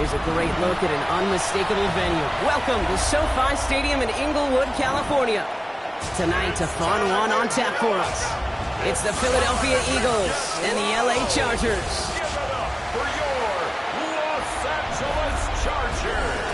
Here's a great look at an unmistakable venue. Welcome to SoFi Stadium in Inglewood, California. Tonight, a fun one on tap for us. It's the Philadelphia Eagles and the LA Chargers. Give it up for your Los Angeles Chargers.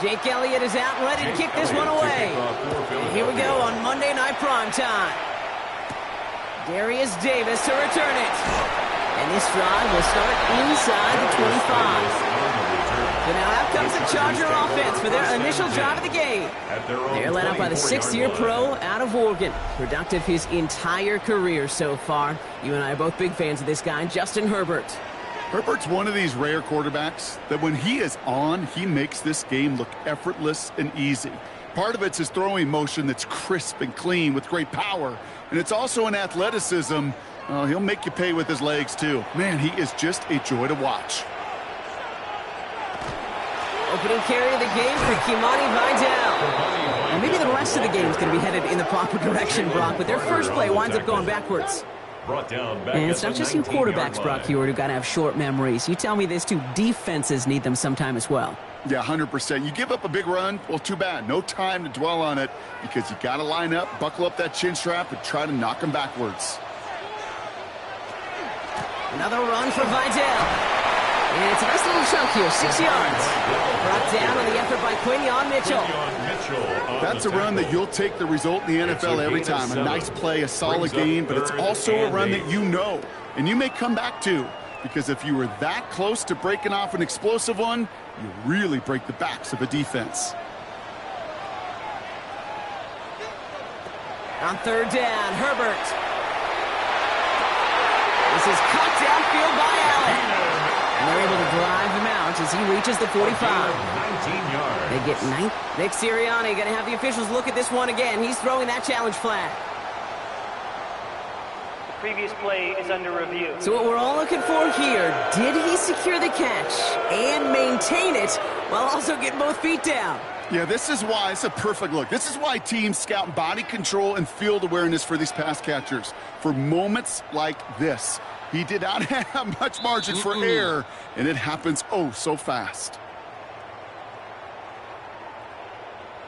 Jake Elliott is out and ready to kick this one away. And here we go on Monday Night Primetime. Darius Davis to return it. And this drive will start inside the 25. So now out comes the Charger offense for their initial drive of the game. They're led up by the 6th-year pro out of Oregon. Productive his entire career so far. You and I are both big fans of this guy, Justin Herbert. Herbert's one of these rare quarterbacks that when he is on, he makes this game look effortless and easy. Part of it's his throwing motion that's crisp and clean with great power. And it's also an athleticism. He'll make you pay with his legs, too. Man, he is just a joy to watch. Opening carry of the game for Kimani Vidal. And maybe the rest of the game is going to be headed in the proper direction, Brock, but their first play winds up going backwards. And it's not just you quarterbacks, Brock Huard, who got to have short memories. You tell me this too, defenses need them sometime as well. Yeah, 100%. You give up a big run, well, too bad. No time to dwell on it because you got to line up, buckle up that chin strap, and try to knock them backwards. Another run for Vidal. And it's a nice little chunk here, 6 yards. Brought down on the effort by Quinyon Mitchell. That's a run that you'll take the result in the NFL every time. A nice play, a solid game, but it's also a run that you know, and you may come back to, because if you were that close to breaking off an explosive one, you really break the backs of a defense. On third down, Herbert. This is cut downfield by Allen. And they're able to drive him out as he reaches the 45. 19 yards. They get 9. Nick Sirianni going to have the officials look at this one again. He's throwing that challenge flag. The previous play is under review. So what we're all looking for here, did he secure the catch and maintain it while also getting both feet down? Yeah, this is why it's a perfect look. This is why teams scout body control and field awareness for these pass catchers. For moments like this. He did not have much margin for error, and it happens oh so fast.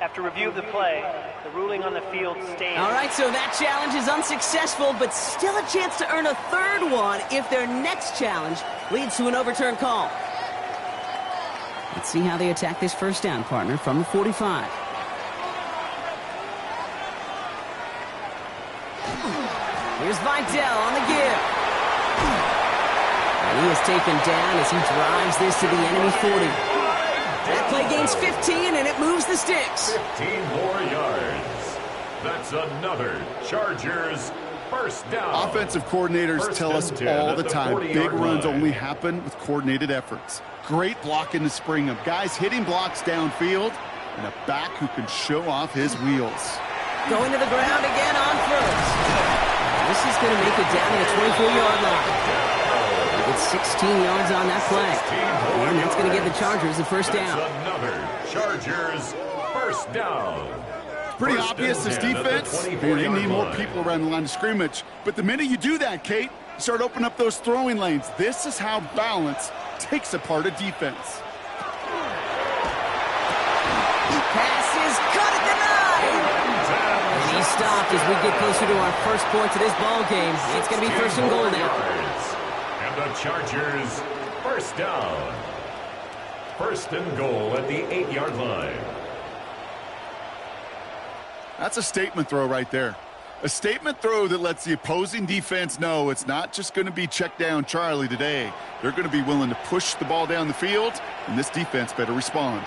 After review of the play, the ruling on the field stands. All right, so that challenge is unsuccessful, but still a chance to earn a third one if their next challenge leads to an overturned call. Let's see how they attack this first down, partner, from the 45. Here's Vidal on the give. And he is taken down as he drives this to the enemy 40. That play gains 15, and it moves the sticks. 15 more yards. That's another Chargers first down. Offensive coordinators tell us all the time, big runs only happen with coordinated efforts. Great blocking to spring them. Guys hitting blocks downfield, and a back who can show off his wheels. Going to the ground again on first. This is going to make it down to the 24-yard line. It's 16 yards on that play. And that's going to give the Chargers the first down. Another Chargers first down. It's pretty obvious this defense, they need more people around the line of scrimmage. But the minute you do that, Kate, you start opening up those throwing lanes. This is how balance takes apart a defense. Pass is cut at the 9. And he's stopped as we get closer to our first points of this ball game. It's going to be first and goal now. And the Chargers first down. First and goal at the 8-yard line. That's a statement throw right there. A statement throw that lets the opposing defense know it's not just going to be check down Charlie today. They're going to be willing to push the ball down the field, and this defense better respond.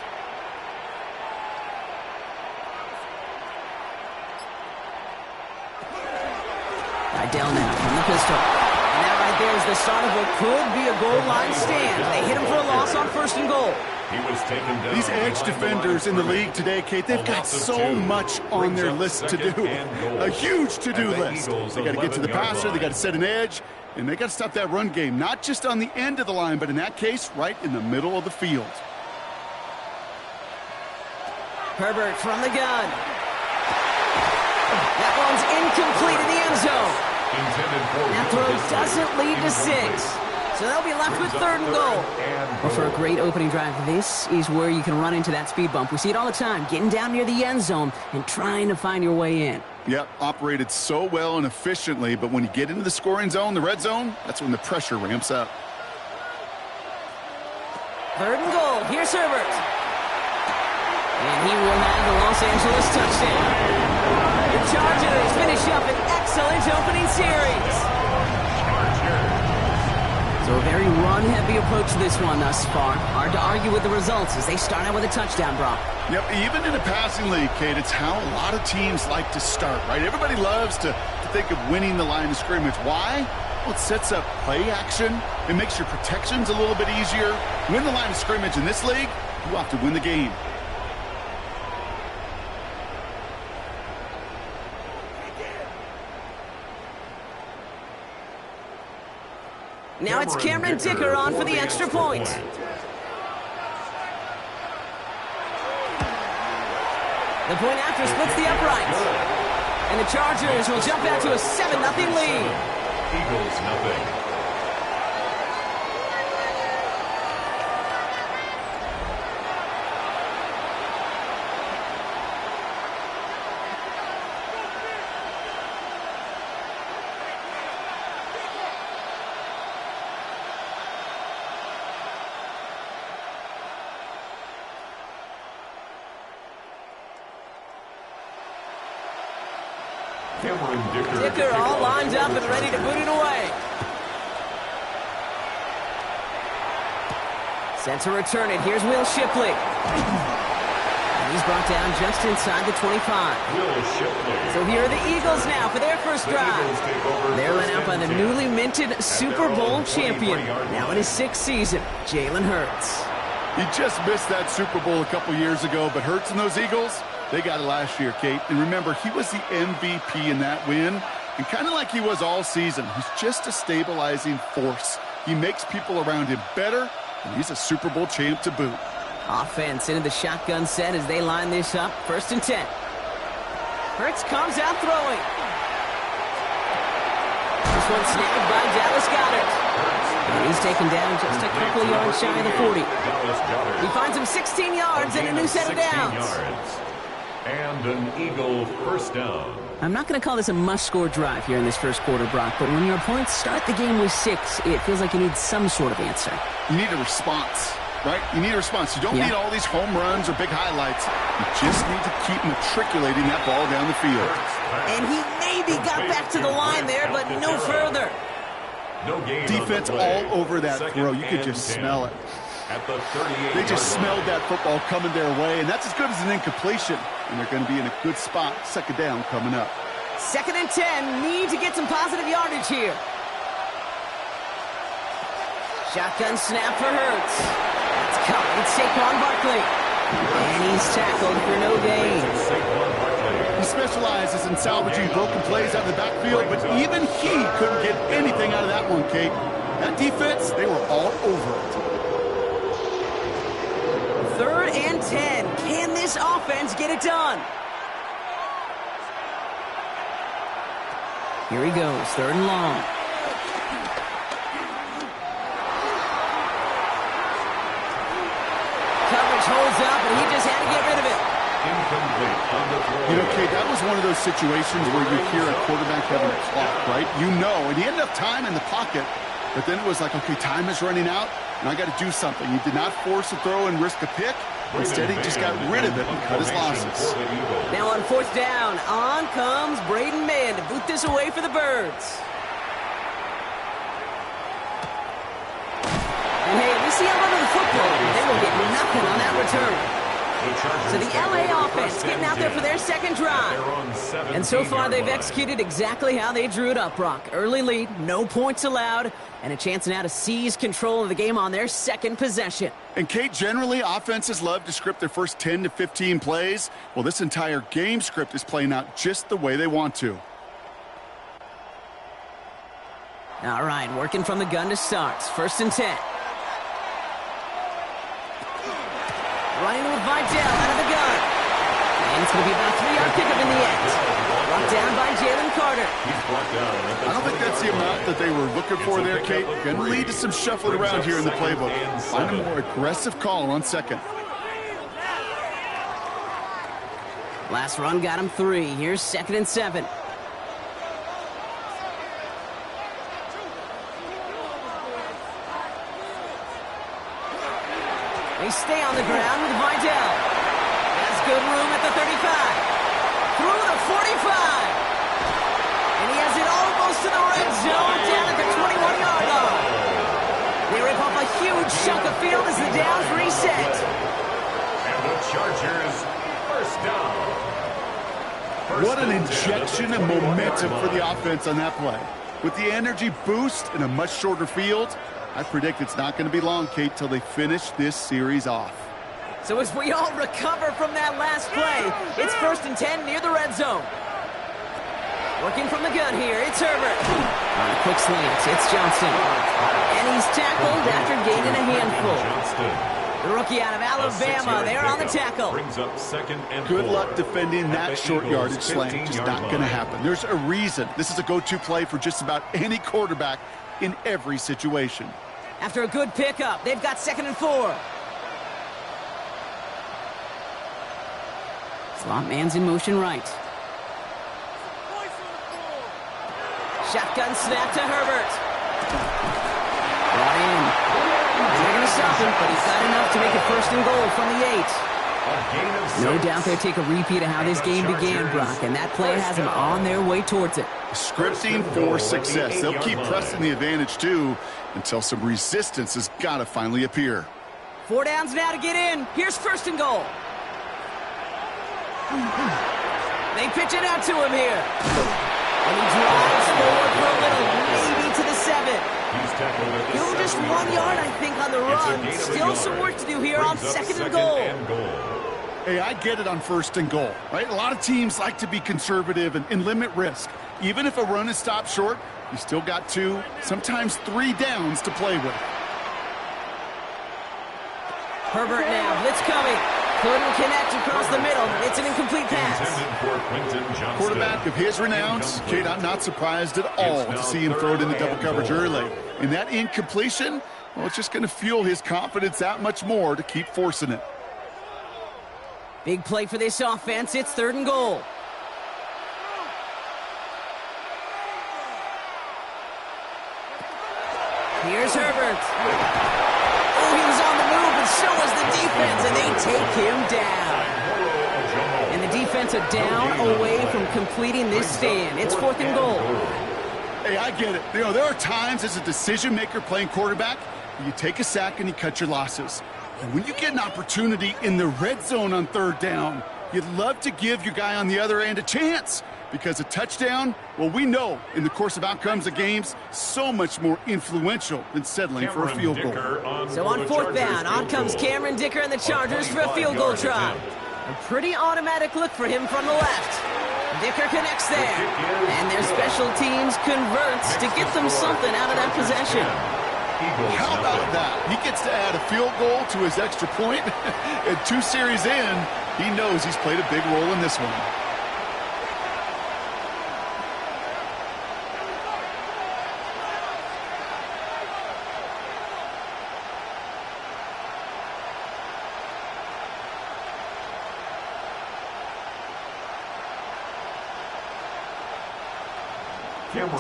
Vidal now from the pistol. And that right there is the start of what could be a goal line stand. They hit him for a loss on first and goal. He was taken down. These edge defenders in the league today, Kate, they've got so much on their list to do. A huge to-do list. They got to get to the passer, they got to set an edge, and they got to stop that run game, not just on the end of the line, but in that case, right in the middle of the field. Herbert from the gun. That one's incomplete in the end zone. That throw doesn't lead to 6. So they'll be left with 3rd and goal. Well, for a great opening drive, this is where you can run into that speed bump. We see it all the time, getting down near the end zone and trying to find your way in. Yep, operated so well and efficiently, but when you get into the scoring zone, the red zone, that's when the pressure ramps up. 3rd and goal. Here's Herbert. And he will have the Los Angeles touchdown. The Chargers finish up an excellent opening series. So a very run-heavy approach to this one thus far. Hard to argue with the results as they start out with a touchdown, Brock. Yep, even in a passing league, Kate, it's how a lot of teams like to start, right? Everybody loves to think of winning the line of scrimmage. Why? Well, it sets up play action. It makes your protections a little bit easier. Win the line of scrimmage in this league, you have to win the game. Now it's Cameron Dicker on for the extra point. The point after splits the uprights. And the Chargers will jump out to a 7-0 lead. Eagles nothing. Dicker all lined up and ready to boot it away. Set to return it. Here's Will Shipley. And he's brought down just inside the 25. Will Shipley. So here are the Eagles now for their first drive. They're led out by the newly minted Super Bowl champion. Now in his 6th season, Jalen Hurts. He just missed that Super Bowl a couple years ago, but Hurts and those Eagles, they got it last year, Kate. And remember, he was the MVP in that win. And kind of like he was all season, he's just a stabilizing force. He makes people around him better, and he's a Super Bowl champ to boot. Offense into the shotgun set as they line this up. 1st and 10. Hurts comes out throwing. This one snagged by Dallas Goedert. And he's taken down just a couple of yards shy of the 40. He finds him 16 yards and a new set of downs. And an Eagle first down. I'm not going to call this a must-score drive here in this first quarter, Brock, but when your opponents start the game with 6, it feels like you need some sort of answer. You need a response, right? You need a response. You don't need all these home runs or big highlights. You just need to keep matriculating that ball down the field. And he maybe got back to the line there, but no further. No gain. Defense all over that throw. You could just smell it. At the 38. They just smelled that football coming their way, and that's as good as an incompletion. And they're going to be in a good spot. 2nd down coming up. 2nd and 10. Need to get some positive yardage here. Shotgun snap for Hurts. That's caught. It's Saquon Barkley. And he's tackled for no gain. He specializes in salvaging broken plays out of the backfield, but even he couldn't get anything out of that one, Kate. That defense, they were all over it. 3rd and 10. Can this offense get it done? Here he goes, 3rd and long. Coverage holds up, and he just had to get rid of it. Incomplete on the throw. You know, Kate, that was one of those situations where you hear a quarterback having a clock, right? You know, and he had enough time in the pocket, but then it was like, okay, time is running out, and I got to do something. He did not force a throw and risk a pick. Instead, he just got rid of it and cut his losses. Now on 4th down, on comes Braden Mann to boot this away for the Birds. And hey, we see how under the football. They will get nothing on that return. So the LA offense getting out there for their second drive. And so far they've executed exactly how they drew it up, Brock. Early lead, no points allowed, and a chance now to seize control of the game on their second possession. And Kate, generally offenses love to script their first 10 to 15 plays. Well, this entire game script is playing out just the way they want to. All right, working from the gun to start. 1st and 10. Running with Vidal out of the gun. And it's going to be about a 3-yard pickup in the end. Brought down by Jalen Carter. I don't think that's the amount that they were looking for there, Kate. Going to lead to some shuffling around here in the playbook. Find a more aggressive call on second. Last run got him 3. Here's 2nd and 7. They stay on the ground with Vidal. Has good room at the 35. Through the 45. And he has it almost to the red zone, down at the 21-yard line. They rip off a huge chunk of field as the downs reset. And the Chargers, first down. What an injection of momentum for the offense on that play. With the energy boost in a much shorter field, I predict it's not going to be long, Kate, till they finish this series off. So as we all recover from that last play, it's 1st and 10 near the red zone. Working from the gun here, it's Herbert. On a quick slant, it's Johnston. And he's tackled after gaining a handful. The rookie out of Alabama, there on the tackle. Brings up 2nd and 4. Good luck defending that short yardage slant. Just not going to happen. There's a reason. This is a go-to play for just about any quarterback in every situation. After a good pickup, they've got 2nd and 4. Slot man's in motion right. Shotgun snap to Herbert. Brought in. They're going to stop him, but he's got enough to make it 1st and goal from the 8. No doubt they'll take a repeat of how this game began, Brock, and that play has them on their way towards it. Scripting for success. They'll keep pressing the advantage, too, until some resistance has got to finally appear. 4 downs now to get in. Here's 1st and goal. They pitch it out to him here. And he drives forward for a little, maybe to the 7. Still just 1 yard, I think, on the run. Still some work to do here on 2nd and goal. Hey, I get it on 1st and goal, right? A lot of teams like to be conservative and limit risk. Even if a run is stopped short, you still got 2, sometimes 3 downs to play with. Herbert now, blitz coming. Couldn't connect across the middle. It's an incomplete pass. Quarterback of his renounce, Kate, I'm not surprised at all to see him throw it in the double coverage early. And that incompletion, well, it's just going to fuel his confidence that much more to keep forcing it. Big play for this offense. It's 3rd and goal. Here's Herbert. Oh, he was on the move, and so was the defense, and they take him down. And the defense a down away from completing this stand. It's 4th and goal. Hey, I get it. You know, there are times as a decision-maker playing quarterback, you take a sack and you cut your losses. And when you get an opportunity in the red zone on 3rd down, you'd love to give your guy on the other end a chance. Because a touchdown, well, we know in the course of outcomes of games, so much more influential than settling for a field goal. So on 4th down, on comes Cameron Dicker and the Chargers for a field goal try. A pretty automatic look for him from the left. Dicker connects there. And their special teams converts to get them something out of that possession. How about that? He gets to add a field goal to his extra point. And 2 series in, he knows he's played a big role in this one.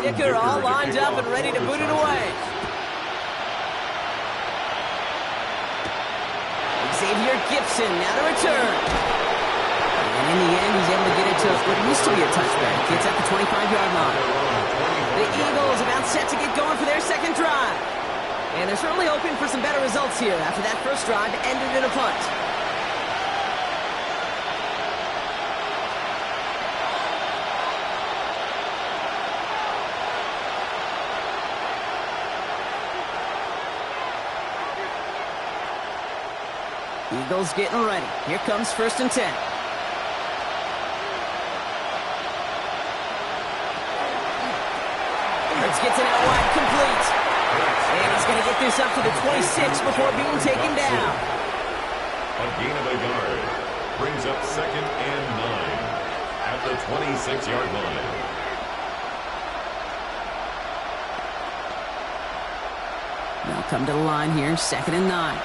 Dicker all lined up and ready to boot it away. Xavier Gipson now to return. And in the end, he's able to get it to what used to be a touchback. Gets at the 25-yard line. The Eagles about set to get going for their second drive. And they're certainly hoping for some better results here after that first drive ended in a punt. Eagles getting ready. Here comes 1st and 10. Hurts gets it out wide, complete. And he's going to get this up to the 26 before being taken down. A gain of a yard brings up 2nd and 9 at the 26-yard line. They'll come to the line here, 2nd and 9.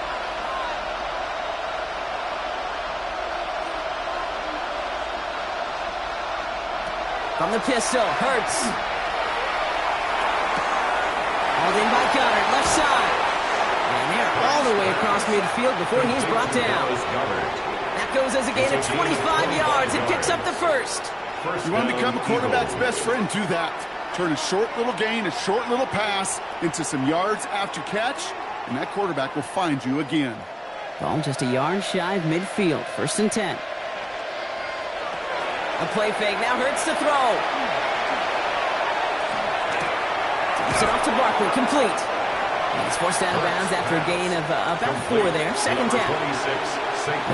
From the pistol, Hurts. Hauled in by Goddard, left side. And they're all the way across midfield before he's brought down. That goes as a gain of 25 yards and picks up the first. You want to become a quarterback's best friend, do that. Turn a short little gain, a short little pass into some yards after catch, and that quarterback will find you again. Ball just a yard shy of midfield, 1st and 10. A play fake, now Hurts to throw. Takes it off to Barkley, complete. And he's forced out of bounds after a gain of about 4 there, 2nd down.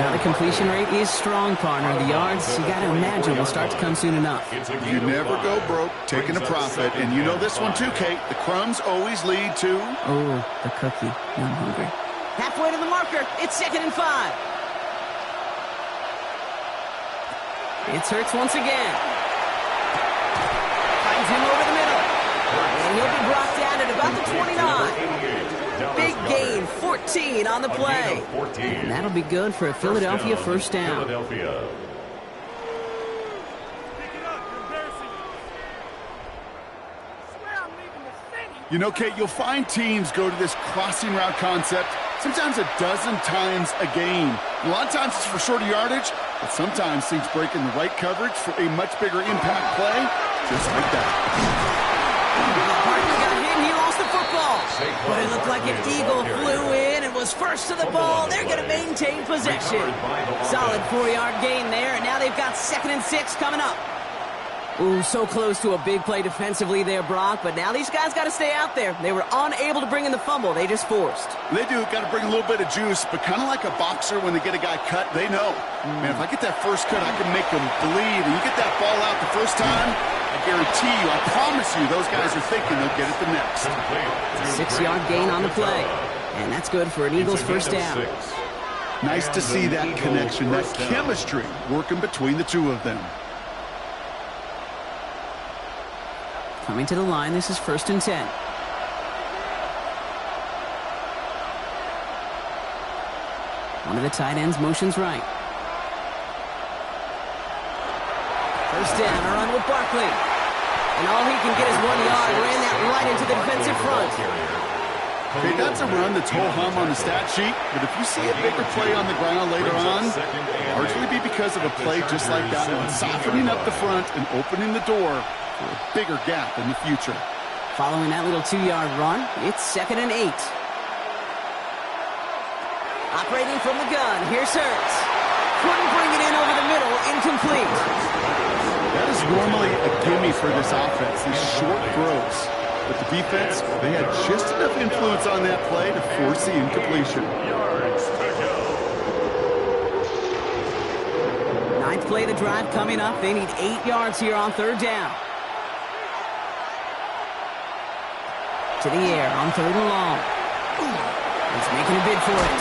Now the completion rate is strong, partner. The yards, you got to imagine, will start to come soon enough. You never go broke taking a profit, and you know this one too, Kate. The crumbs always lead to... Oh, the cookie. I'm hungry. Halfway to the marker. It's 2nd and 5. It's Hurts once again. Finds him over the middle. And he'll be brought down at about the 29. Big gain, 14 on the play. And that'll be good for a Philadelphia first down. You know, Kate, you'll find teams go to this crossing route concept sometimes a dozen times a game. A lot of times it's for shorter yardage, but sometimes things break in the right coverage for a much bigger impact play, just like that. Barkley got hit and he lost the football. But it looked like an eagle flew in and was first to the ball. They're going to maintain possession. Solid 4-yard gain there, and now they've got 2nd and 6 coming up. Ooh, so close to a big play defensively there, Brock, but now these guys got to stay out there. They were unable to bring in the fumble. They just forced. They do. Got to bring a little bit of juice, but kind of like a boxer when they get a guy cut, they know. Man, if I get that first cut, I can make them bleed. And you get that ball out the first time, I guarantee you, I promise you, those guys are thinking they'll get it the next. 6-yard gain on the play. And that's good for an Eagles first down. Nice to see that connection, that chemistry working between the two of them. Coming to the line, this is 1st and 10. One of the tight ends motions right. First down, a run with Barkley. And all he can get is 1 yard. Ran that right into the defensive front. Okay, that's a run that's ho-hum on the stat sheet, but if you see a bigger play on the ground later on, largely be because of a play just like that one, softening up the front and opening the door for a bigger gap in the future. Following that little 2-yard run, it's 2nd and 8. Operating from the gun, here's Hurts. Couldn't bring it in over the middle, incomplete. That is normally a gimme for this offense, these short throws. But the defense, they had just enough influence on that play to force the incompletion. Ninth play of the drive coming up. They need 8 yards here on 3rd down. To the air on 3rd and long. He's making a bid for it.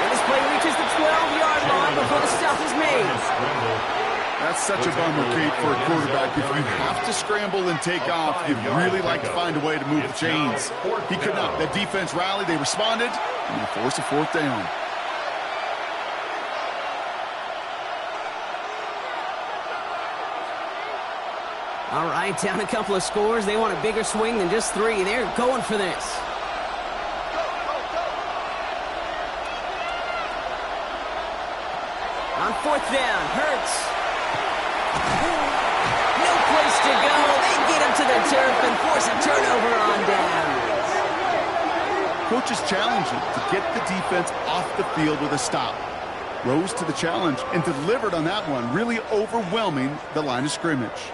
And this play reaches the 12-yard line before the stop is made. That's such a bummer, Kate, for a quarterback. If you have to scramble and take off, you'd really like to find a way to move the chains. He could not. That defense rallied, they responded, and they forced a 4th down. All right, down a couple of scores. They want a bigger swing than just 3. They're going for this. On 4th down, Hurts. No place to go. They get him to the turf and force a turnover on downs. Coach is challenging to get the defense off the field with a stop. Rose to the challenge and delivered on that one, really overwhelming the line of scrimmage.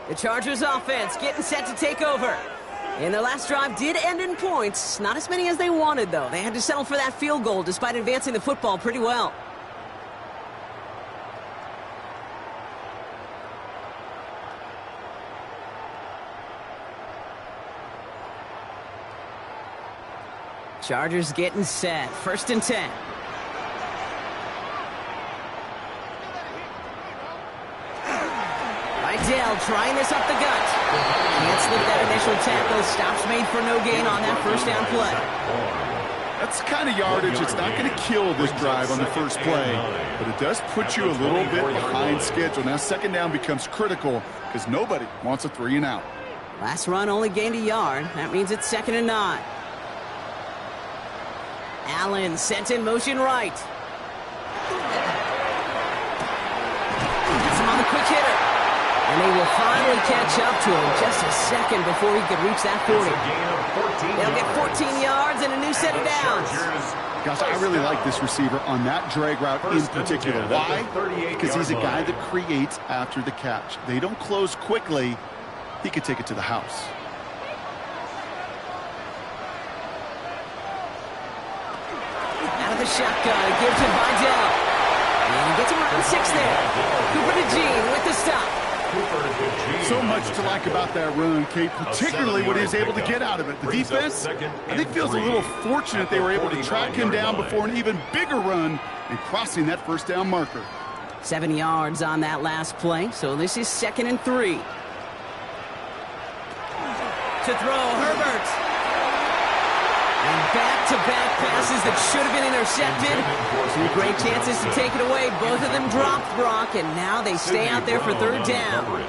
The Chargers offense getting set to take over. And their last drive did end in points. Not as many as they wanted, though. They had to settle for that field goal despite advancing the football pretty well. Chargers getting set. 1st and 10. Vidal trying this up the gut. Can't slip that initial tackle. Stops made for no gain on that first down play. That's the kind of yardage it's not going to kill this drive on the first play, but it does put you a little bit behind schedule. Now 2nd down becomes critical because nobody wants a 3 and out. Last run only gained a yard. That means it's 2nd and 9. Allen sent in motion right. Gets him on the quick hitter. And they will finally catch up to him just a second before he could reach that 40. They'll get 14 yards and a new set of downs. Gosh, I really like this receiver on that drag route in particular. Why? Because he's a guy that creates after the catch. They don't close quickly. He could take it to the house. Out of the shotgun, it gives to Vidal. And he gets him around 6 there. Cooper DeJean with the stop. So much to like about that run, Kate, particularly what he was able to get out of it. The defense, I think, feels a little fortunate they were able to track him down before an even bigger run and crossing that 1st down marker. 7 yards on that last play, so this is 2nd and 3. To throw, Herbert. And back-to-back passes that should have been intercepted. 2 great chances to take it away. Both of them dropped, Brock, and now they stay out there for 3rd down.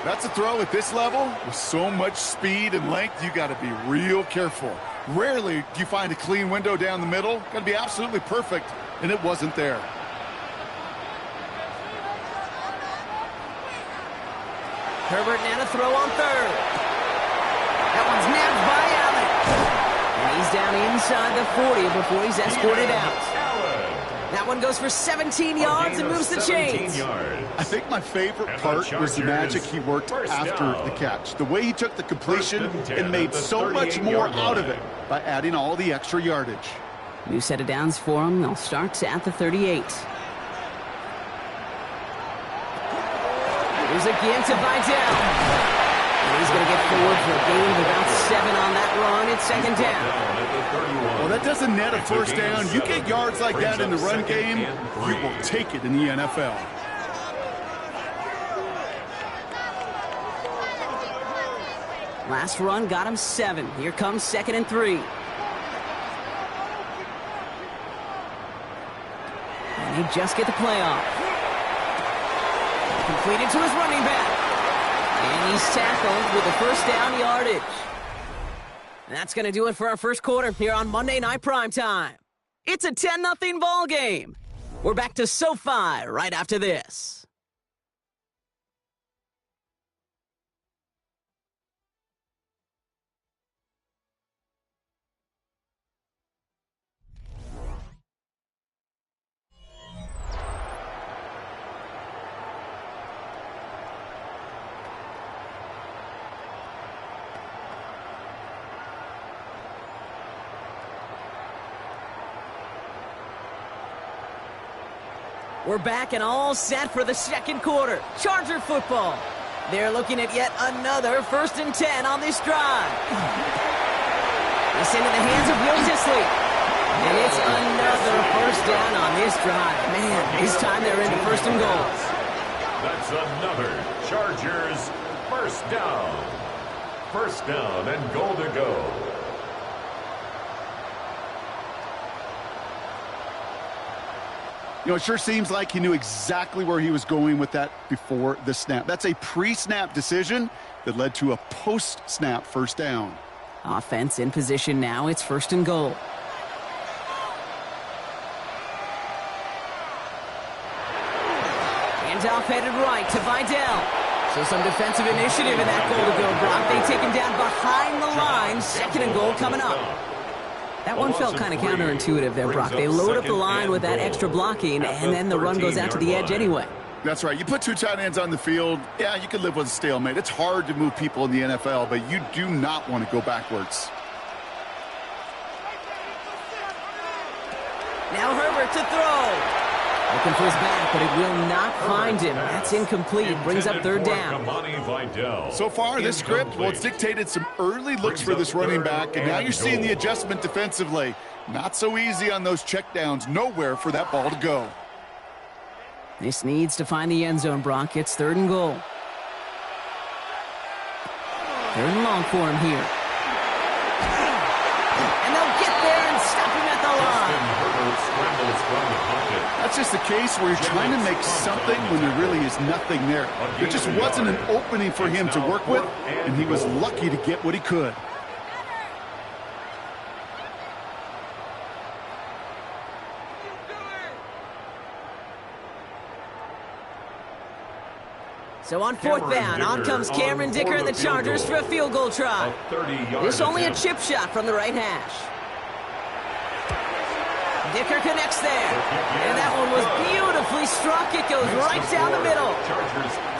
That's a throw at this level. With so much speed and length, you got to be real careful. Rarely do you find a clean window down the middle. Got to be absolutely perfect, and it wasn't there. Herbert now to throw on 3rd. That one's nabbed by Allen. And he's down inside the 40 before he's escorted out. That one goes for 17 yards and moves the chains. I think my favorite part was the magic he worked after the catch. The way he took the completion and made so much more out of it by adding all the extra yardage. New set of downs for him. They'll start at the 38. Here's again to Vidal. And he's going to get forward for a gain of about 7 on that run. It's 2nd down. Well, that doesn't net a 1st down. You get yards like that in the run game, you will take it in the NFL. Last run got him 7. Here comes 2nd and 3. And they just get the play off. Completed to his running back. And he's tackled with the 1st down yardage. And that's going to do it for our first quarter here on Monday Night Primetime. It's a 10-0 ball game. We're back to SoFi right after this. We're back and all set for the 2nd quarter. Charger football. They're looking at yet another 1st and 10 on this drive. It's into the hands of Will Dissly. And it's another 1st down on this drive. Man, this time they're into 1st and goal. That's another Chargers 1st down. 1st down and goal to go. You know, it sure seems like he knew exactly where he was going with that before the snap. That's a pre-snap decision that led to a post-snap 1st down. Offense in position now. It's 1st and goal. Handoff headed right to Vidal. So some defensive initiative in that goal to go, Brock. They take him down behind the line. 2nd and goal coming up. That one felt kind of counterintuitive there, Brock. They load up the line with that extra blocking, and then the run goes out to the edge anyway. That's right. You put two tight ends on the field, yeah, you can live with a stalemate. It's hard to move people in the NFL, but you do not want to go backwards. Now Herbert to throw. Looking for his back, but it will not find him. That's incomplete. Brings up third down. So far, this script, well, it's dictated some early looks for this running back, and now you're seeing the adjustment defensively. Not so easy on those checkdowns. Nowhere for that ball to go. This needs to find the end zone, Brock. It's 3rd and goal. 3rd and long for him here. And they'll get there and stop him at the line. That's just the case where you're trying to make something when there really is nothing there. There just wasn't an opening for him to work with, and he was lucky to get what he could. So on 4th down, on comes Cameron Dicker and the Chargers for a field goal try. This only a chip shot from the right hash. Dicker connects there. And that one was beautifully struck. It goes right down the middle.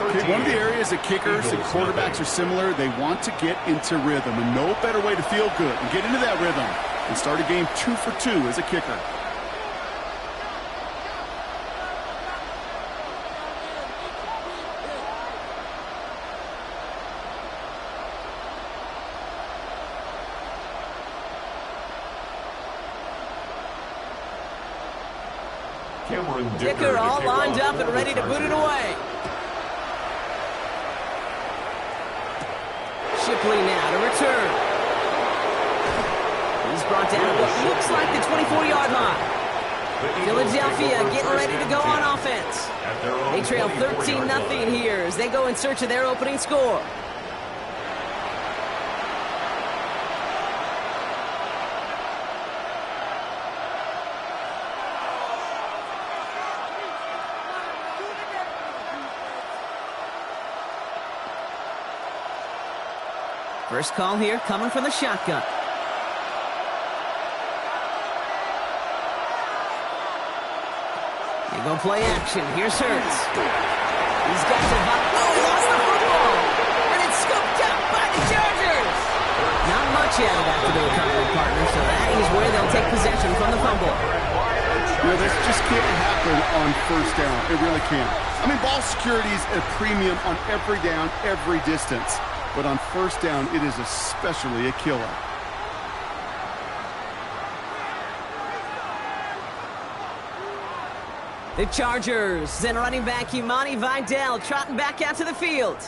Okay, one of the areas that kickers and quarterbacks are similar, they want to get into rhythm. And no better way to feel good and get into that rhythm and start a game 2 for 2 as a kicker. Dicker all lined up and ready to boot it away. Shipley now to return. He's brought down at what looks like the 24-yard line. Philadelphia getting ready to go on offense. They trail 13-0 here as they go in search of their opening score. First call here coming from the shotgun. They go play action. Here's Hurts. He's got to... Oh, he lost the football! And it's scooped up by the Chargers! Not much added after the recovery, partner, so that is where they'll take possession from the fumble. You know, this just can't happen on 1st down. It really can't. I mean, ball security is a premium on every down, every distance. But on 1st down, it is especially a killer. The Chargers, then running back Imani Vidal trotting back out to the field.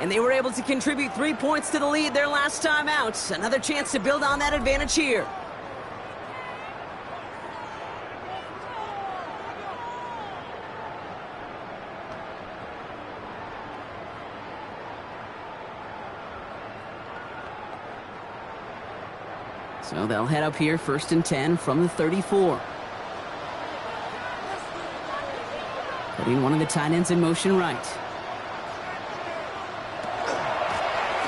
And they were able to contribute 3 points to the lead their last time out. Another chance to build on that advantage here. So they'll head up here 1st and 10 from the 34. Putting one of the tight ends in motion right.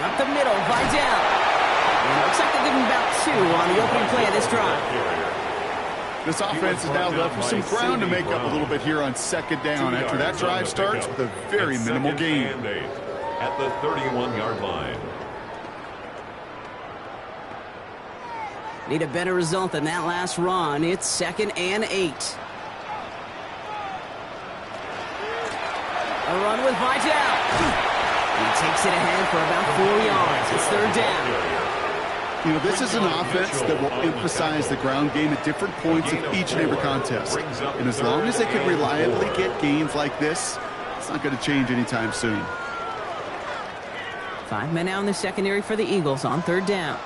Up the middle, Vidal. And it looks like they're giving about 2 on the opening play of this drive. This offense is now left with some ground to make up a little bit here on 2nd down after that drive starts with a very minimal gain. At the 31-yard line. Need a better result than that last run. It's 2nd and 8. A run with Vidal. He takes it ahead for about 4 yards. It's 3rd down. You know, this is an offense that will emphasize the ground game at different points of each and every contest. And as long as they can reliably get gains like this, it's not going to change anytime soon. 5 men out in the secondary for the Eagles on 3rd down.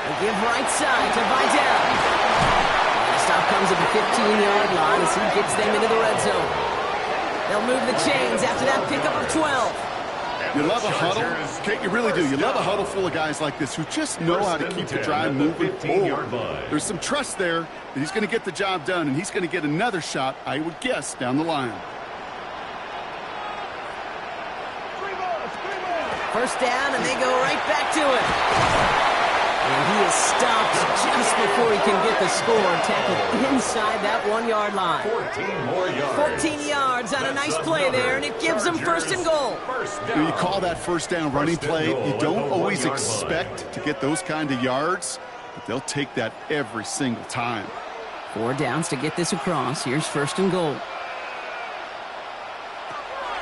They give right side to Vidal. The stop comes at the 15-yard line as he gets them into the red zone. They'll move the chains after that pickup of 12. You love a huddle. Okay, you really do. You love a huddle full of guys like this who just know how to keep the drive moving forward. There's some trust there that he's going to get the job done, and he's going to get another shot, I would guess, down the line. 1st down, and they go right back to it. And he is stopped just before he can get the score. Tackled inside that 1-yard line. 14 more yards. 14 yards on a nice play there, and it gives them first and goal. You call that first down running play. You don't always expect to get those kind of yards, but they'll take that every single time. 4 downs to get this across. Here's first and goal.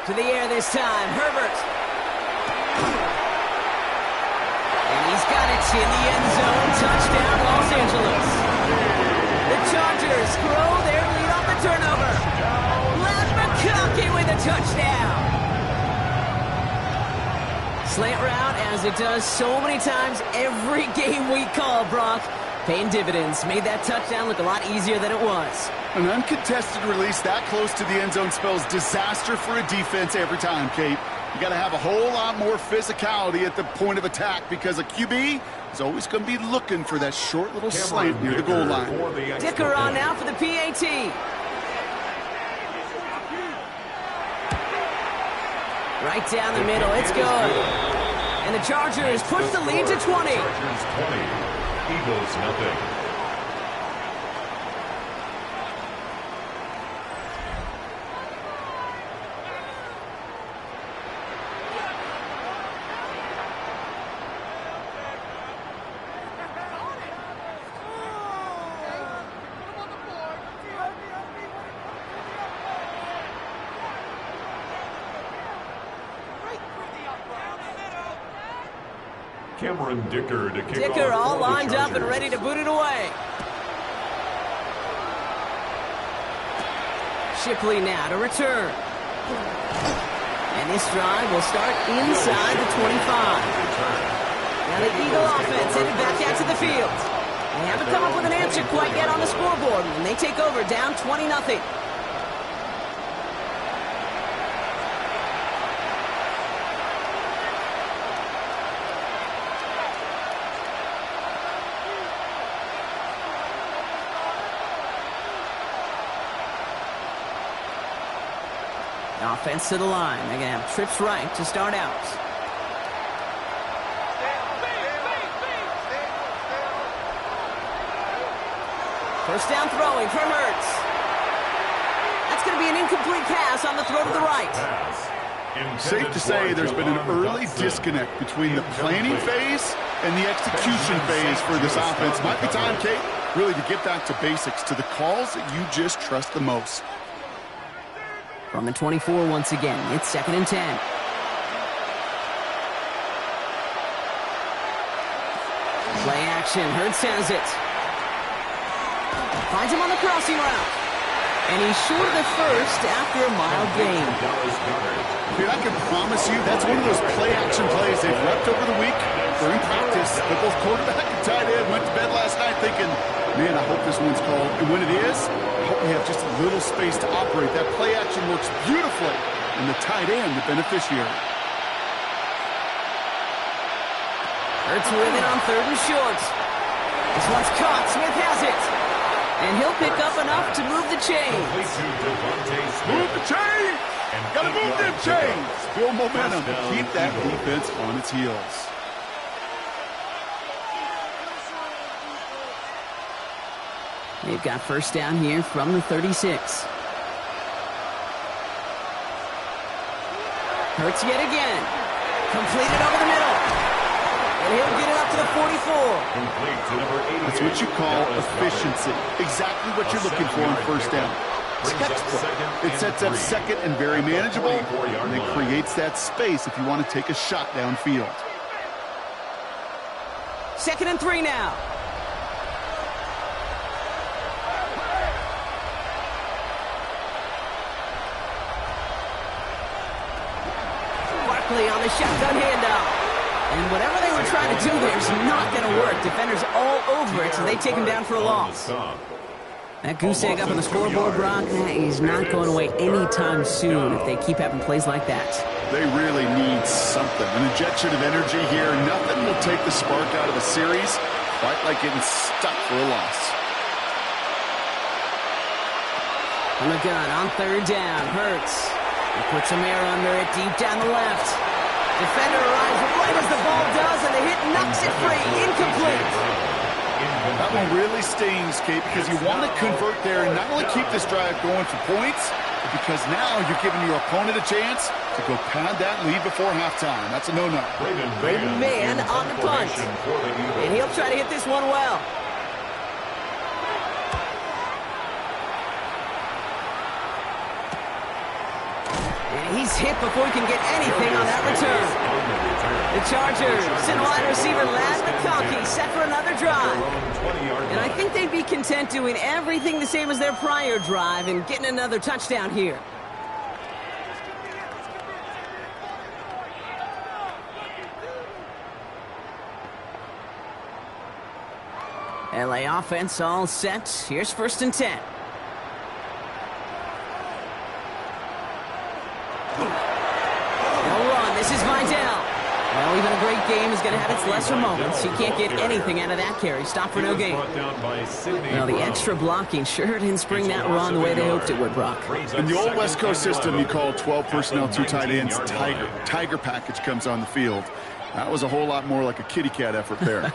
To the air this time, Herbert. And he's got it in the end zone. Touchdown, Los Angeles. The Chargers grow their lead off the turnover. Ladd McConkey with a touchdown. Slant route, as it does so many times every game we call, Brock. Paying dividends. Made that touchdown look a lot easier than it was. An uncontested release that close to the end zone spells disaster for a defense every time, Kate. You got to have a whole lot more physicality at the point of attack because a QB is always going to be looking for that short little slant near the goal line. Dicker on now for the PAT. Right down the middle. It's good. And the Chargers push the lead to 20. Chargers 20. Eagles nothing. Cameron Dicker to kick off. Dicker all lined up and ready to boot it away. Shipley now to return. And this drive will start inside the 25. Now the Eagle offense headed back out to the field. They haven't come up with an answer quite yet on the scoreboard, and they take over down 20-0. Offense to the line. They're going to have trips right to start out. First down throwing for Hurts. That's going to be an incomplete pass on the throw to the right. Safe to say there's been an early disconnect between the planning phase and the execution phase for this offense. Might be time, Kate, really to get back to basics, to the calls that you just trust the most. From the 24 once again, it's 2nd and 10. Play action, Hurts has it. Finds him on the crossing route. And he's short of the first after a mild gain. Dude, I can promise you that's one of those play-action plays they've repped over the week. They're in practice, but both quarterback and tight end went to bed last night thinking, man, I hope this one's called. And when it is, I hope we have just a little space to operate. That play-action works beautifully, and the tight end, the beneficiary. Hurts with it on 3rd and short. This one's caught. Smith has it. And he'll pick up enough to move the chains. Move the chains! Gotta move them chains! Build momentum and keep that defense on its heels. They've got first down here from the 36. Hurts yet again. Completed over the middle. And he'll get it up to the 44. That's what you call efficiency. Exactly what you're looking for on first down. Textbook. It sets up second and very manageable, and it creates that space if you want to take a shot downfield. 2nd and 3 now. Barkley on the shotgun handoff. And whatever they were trying to do there is not going to work. Defenders all over it, so they take him down for a loss. That goose egg up on the scoreboard, Brock, he's not going away anytime soon if they keep having plays like that. They really need something. An injection of energy here. Nothing will take the spark out of a series quite like getting stuck for a loss. On the gun, on 3rd down, Hurts. He puts some air under it deep down the left. Defender arrives right as the ball does, and the hit knocks it free. Incomplete. That one really stings, Kate, because you want to convert there and not only keep this drive going for points, but because now you're giving your opponent a chance to go pad that lead before halftime. That's a no-no. Braden Mann on the punt. And he'll try to hit this one well. And he's hit before he can get anything on that return. The Chargers send wide receiver Ladd McConkey set for another drive. And I think they'd be content doing everything the same as their prior drive and getting another touchdown here. LA offense all set. Here's 1st and 10. No run. This is Vidal. Well, even a great game is going to have its lesser moments. He can't get anything out of that carry. Stop for no gain. Well, the extra blocking sure didn't spring that run the way they hoped it would, Brock. In the old West Coast system, you call 12 personnel, 2 tight ends, Tiger. Tiger package comes on the field. That was a whole lot more like a kitty cat effort there.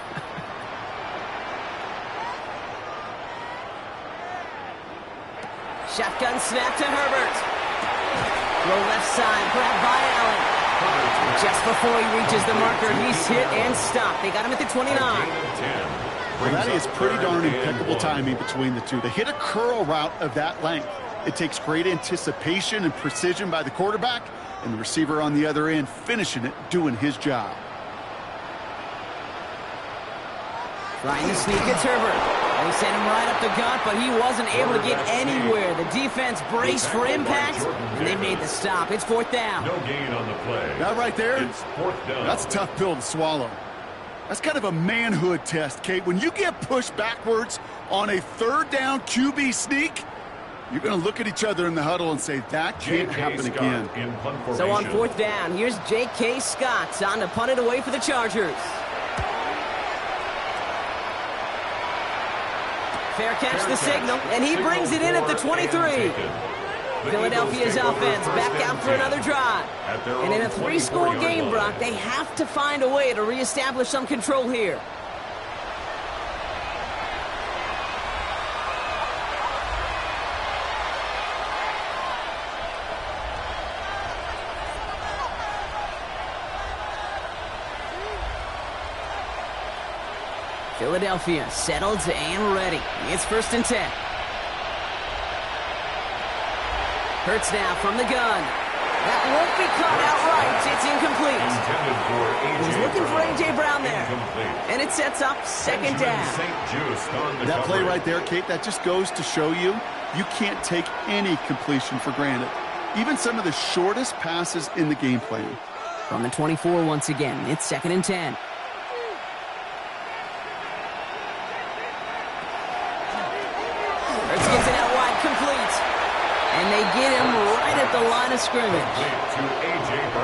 Shotgun snap to Herbert. Throw left side, grabbed by Allen. Just before he reaches the marker, he's hit and stopped. They got him at the 29. Well, that is pretty darn impeccable timing between the two. They hit a curl route of that length. It takes great anticipation and precision by the quarterback, and the receiver on the other end finishing it, doing his job. Trying to sneak, it's Herbert. They sent him right up the gut, but he wasn't able to get anywhere. The defense braced for impact, and they made the stop. It's 4th down. No gain on the play. That right there, It's 4th down. that's a tough pill to swallow. That's kind of a manhood test, Kate. When you get pushed backwards on a 3rd down QB sneak, you're going to look at each other in the huddle and say, that can't happen again. So on 4th down, here's J.K. Scott on to punt it away for the Chargers. Fair catch the signal, and he brings it in at the 23. Philadelphia's offense back out for another drive. And in a 3-score game, Brock, they have to find a way to reestablish some control here. Philadelphia settled and ready. It's 1st and 10. Hurts now from the gun. That won't be caught outright. It's incomplete. He's looking for A.J. Brown there. And it sets up 2nd down. That play right there, Kate, that just goes to show you, you can't take any completion for granted. Even some of the shortest passes in the game plan. From the 24 once again, it's 2nd and 10. Hurts gets it out wide, complete. And they get him right at the line of scrimmage.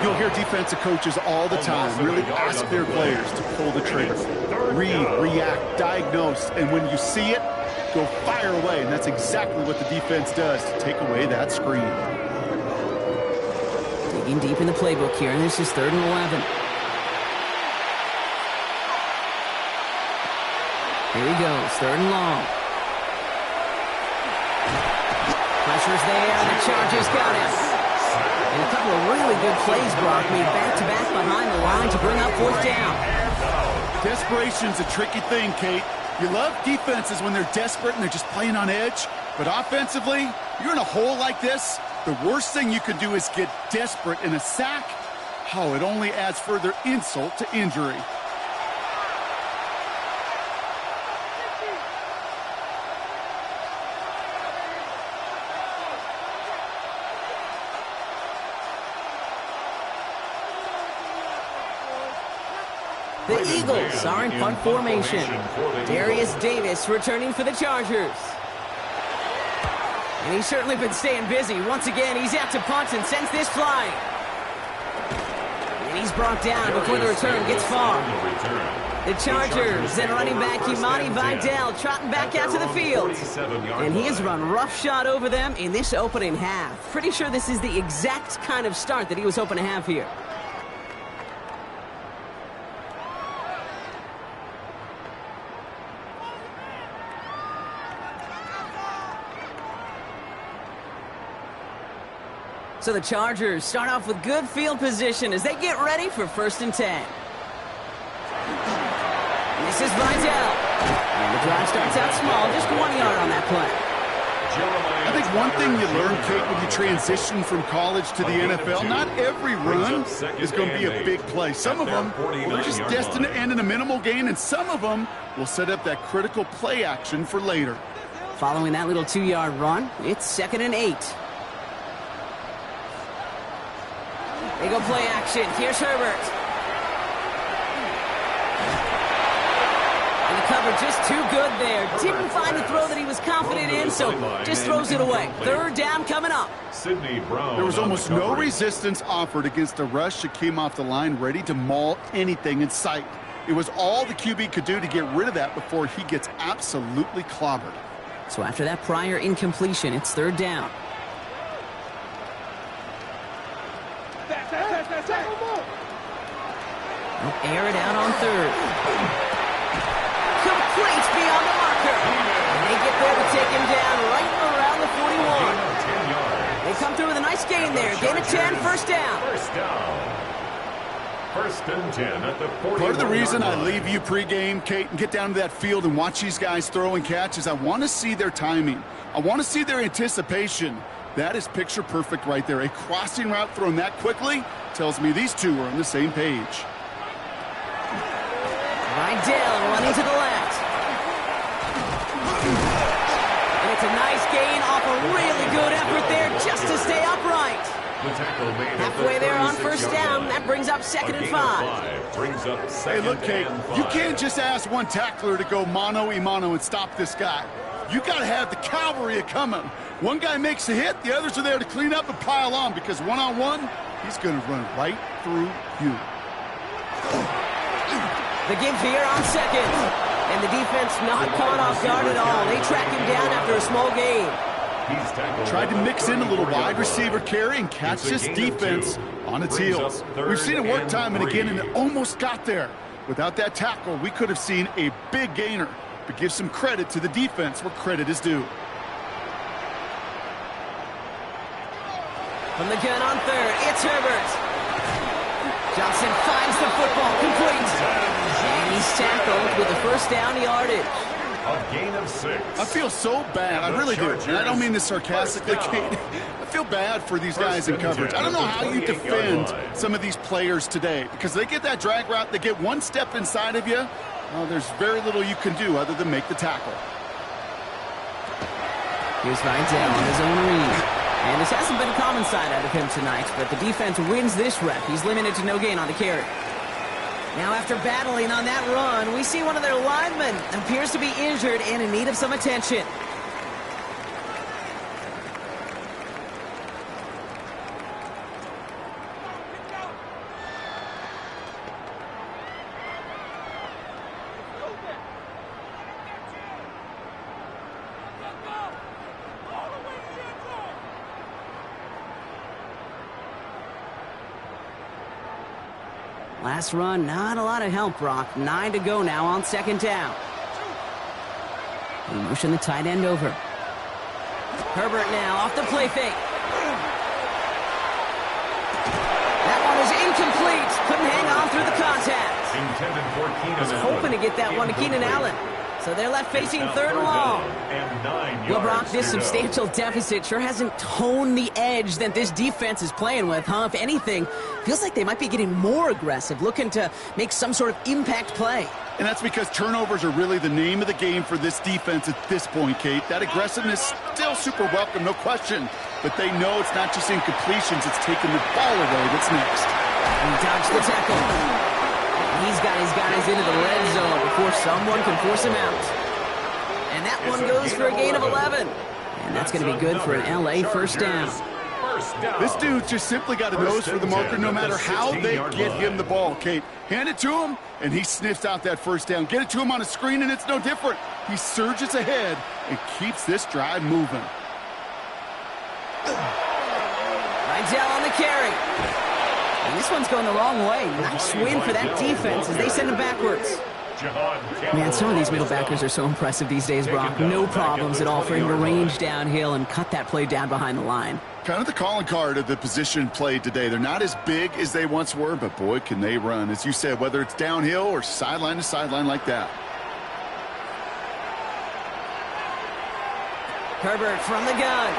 You'll hear defensive coaches all the time really ask their players to pull the trigger. Read, react, diagnose, and when you see it, go fire away. And that's exactly what the defense does to take away that screen. Digging deep in the playbook here, and this is 3rd and 11. Here he goes, 3rd and long. Pressure's there, the Chargers got him. And a couple of really good plays, Brock, made back-to-back behind the line to bring up 4th down. Desperation's a tricky thing, Kate. You love defenses when they're desperate and they're just playing on edge. But offensively, you're in a hole like this, the worst thing you can do is get desperate in a sack. Oh, it only adds further insult to injury. The Eagles are in punt formation. Darius Davis returning for the Chargers. And he's certainly been staying busy. Once again, he's out to punt and sends this flying. And he's brought down before the return gets far. The Chargers and running back Imani Vidal trotting back out to the field. And he has run roughshod over them in this opening half. Pretty sure this is the exact kind of start that he was hoping to have here. So the Chargers start off with good field position as they get ready for 1st and 10. This is Vidal. And the drive starts out small, just 1 yard on that play. I think one thing you learn, Kate, when you transition from college to the NFL, not every run is going to be a big play. Some of them are just destined to end in a minimal gain, and some of them will set up that critical play action for later. Following that little 2-yard run, it's 2nd and 8. They go play action. Here's Herbert. And the cover just too good there. Didn't find the throw that he was confident in, so just throws it away. 3rd down coming up. Sidney Brown. There was almost no resistance offered against a rush that came off the line ready to maul anything in sight. It was all the QB could do to get rid of that before he gets absolutely clobbered. So after that prior incompletion, it's 3rd down. They'll air it out on 3rd. Complete beyond the marker. And they get there to take him down right around the 41. They come through with a nice gain there. Gain of 10, 1st down. 1st and 10 at the 41. Part of the reason I leave you pregame, Kate, and get down to that field and watch these guys throw and catch is I want to see their timing. I want to see their anticipation. That is picture perfect right there. A crossing route thrown that quickly tells me these two are on the same page. Vidal running to the left. And it's a nice gain off a really good effort there just to stay upright. Halfway there on 1st down. That brings up 2nd and 5. Hey, look, Kate, you can't just ask one tackler to go mano-a-mano and stop this guy. You got to have the cavalry coming. One guy makes a hit, the others are there to clean up and pile on because one-on-one, he's going to run right through you. The give here on 2nd. And the defense not caught off guard at all. They track him down after a small gain. Tried to mix in a little wide receiver carry and catch this defense on its heels. We've seen it work time and again, and it almost got there. Without that tackle, we could have seen a big gainer. But give some credit to the defense where credit is due. From the gun on 3rd, it's Herbert. Johnson finds the football, complete. And he's tackled with a 1st down yardage. A gain of 6. I feel so bad. I really do. And I don't mean this sarcastically, Kate. I feel bad for these guys in coverage. I don't know how you defend some of these players today because they get that drag route, they get one step inside of you. Well, there's very little you can do other than make the tackle. Here's Vidal on his own read. And this hasn't been a common side out of him tonight, but the defense wins this rep. He's limited to no gain on the carry. Now after battling on that run, we see one of their linemen appears to be injured and in need of some attention. Last run, not a lot of help, Brock. 9 to go now on 2nd down. They motion the tight end over. Herbert now off the play fake. That one was incomplete. Couldn't hang on through the contact. Intended for Keenan was hoping to get that one to Keenan Allen. So they're left facing 3rd and long. Well, Brock, this substantial deficit sure hasn't toned the edge that this defense is playing with, huh? If anything, feels like they might be getting more aggressive, looking to make some sort of impact play. And that's because turnovers are really the name of the game for this defense at this point, Kate. That aggressiveness still super welcome, no question. But they know it's not just incompletions, it's taking the ball away that's next. He dodged the tackle. He's got his guys into the red zone before someone can force him out. And that one goes for a gain of 11. And that's going to be good for an LA 1st down. This dude just simply got a nose for the marker no matter how they get him the ball, Kate. Hand it to him, and he sniffs out that 1st down. Get it to him on a screen, and it's no different. He surges ahead and keeps this drive moving. Vidal on the carry. And this one's going the wrong way. Nice win for that defense as they send him backwards. John Campbell. Man, some of these middle backers are so impressive these days, Brock. No problems at all for him to range downhill and cut that play down behind the line. Kind of the calling card of the position played today. They're not as big as they once were, but boy, can they run. As you said, whether it's downhill or sideline to sideline like that. Herbert from the gun.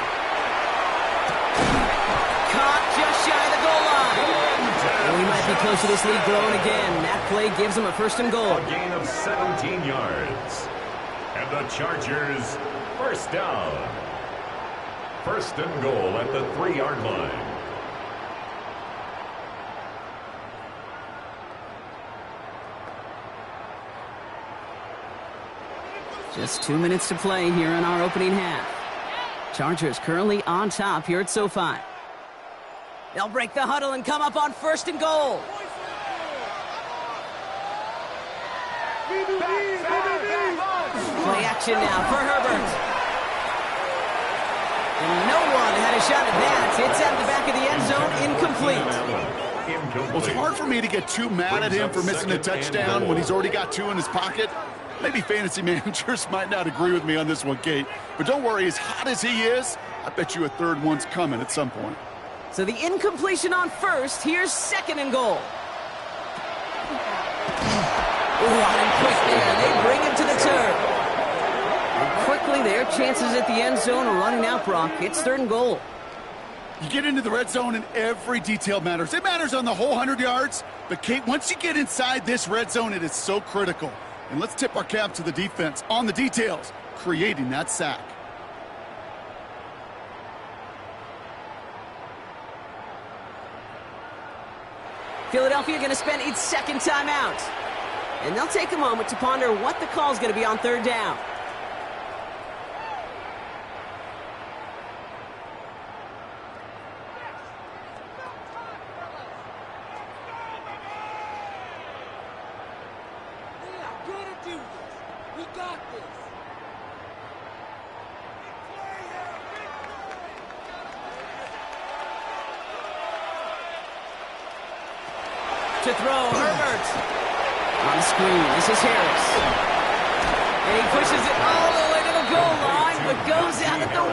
Caught just shy of the goal line. And we might be close to this lead growing again. That play gives them a 1st and goal. A gain of 17 yards. And the Chargers, first down. 1st and goal at the 3-yard line. Just 2 minutes to play here in our opening half. Chargers currently on top here at SoFi. They'll break the huddle and come up on 1st and goal. Play action now for Herbert. And no one had a shot at that. It's at the back of the end zone, incomplete. Well, it's hard for me to get too mad at him for missing a touchdown when he's already got 2 in his pocket. Maybe fantasy managers might not agree with me on this one, Kate. But don't worry, as hot as he is, I bet you a 3rd one's coming at some point. So the incompletion on 1st. Here's 2nd and goal. Running quick there. They bring him to the turf. And quickly, their chances at the end zone are running out, Brock. It's 3rd and goal. You get into the red zone and every detail matters. It matters on the whole 100 yards. But, Kate, once you get inside this red zone, it is so critical. And let's tip our cap to the defense on the details, creating that sack. Philadelphia going to spend its 2nd timeout. And they'll take a moment to ponder what the call is going to be on 3rd down. To throw, Herbert. On the screen, this is Harris. And he pushes it all the way to the goal line, but goes out at the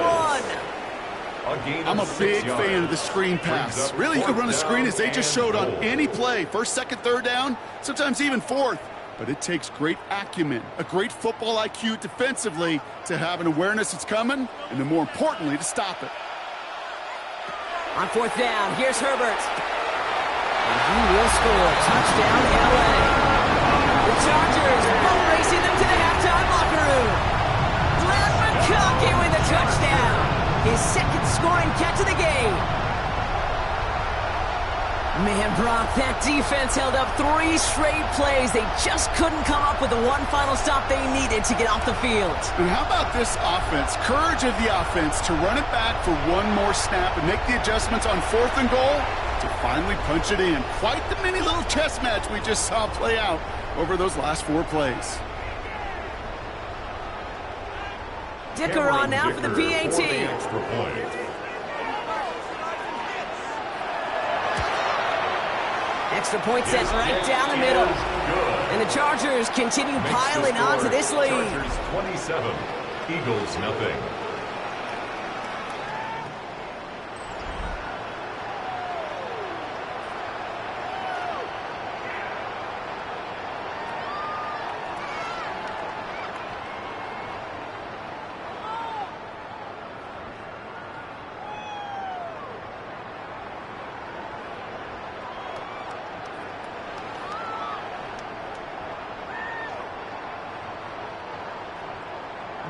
1. I'm a big fan of the screen pass. Really, you can run a screen as they just showed on any play. 1st, 2nd, 3rd down, sometimes even 4th. But it takes great acumen, a great football IQ defensively to have an awareness it's coming, and then more importantly, to stop it. On 4th down, here's Herbert. And he will score. Touchdown, LA. The Chargers boat racing them to the halftime locker room. Glenn McConkey with a touchdown. His 2nd scoring catch of the game. Man, Brock, that defense held up 3 straight plays. They just couldn't come up with the one final stop they needed to get off the field. And how about this offense? Courage of the offense to run it back for one more snap and make the adjustments on 4th and goal to finally punch it in. Quite the mini little chess match we just saw play out over those last 4 plays. Dicker on now for the PAT. Extra point set right down the middle. And the Chargers continue piling on to this lead. Chargers 27, Eagles nothing.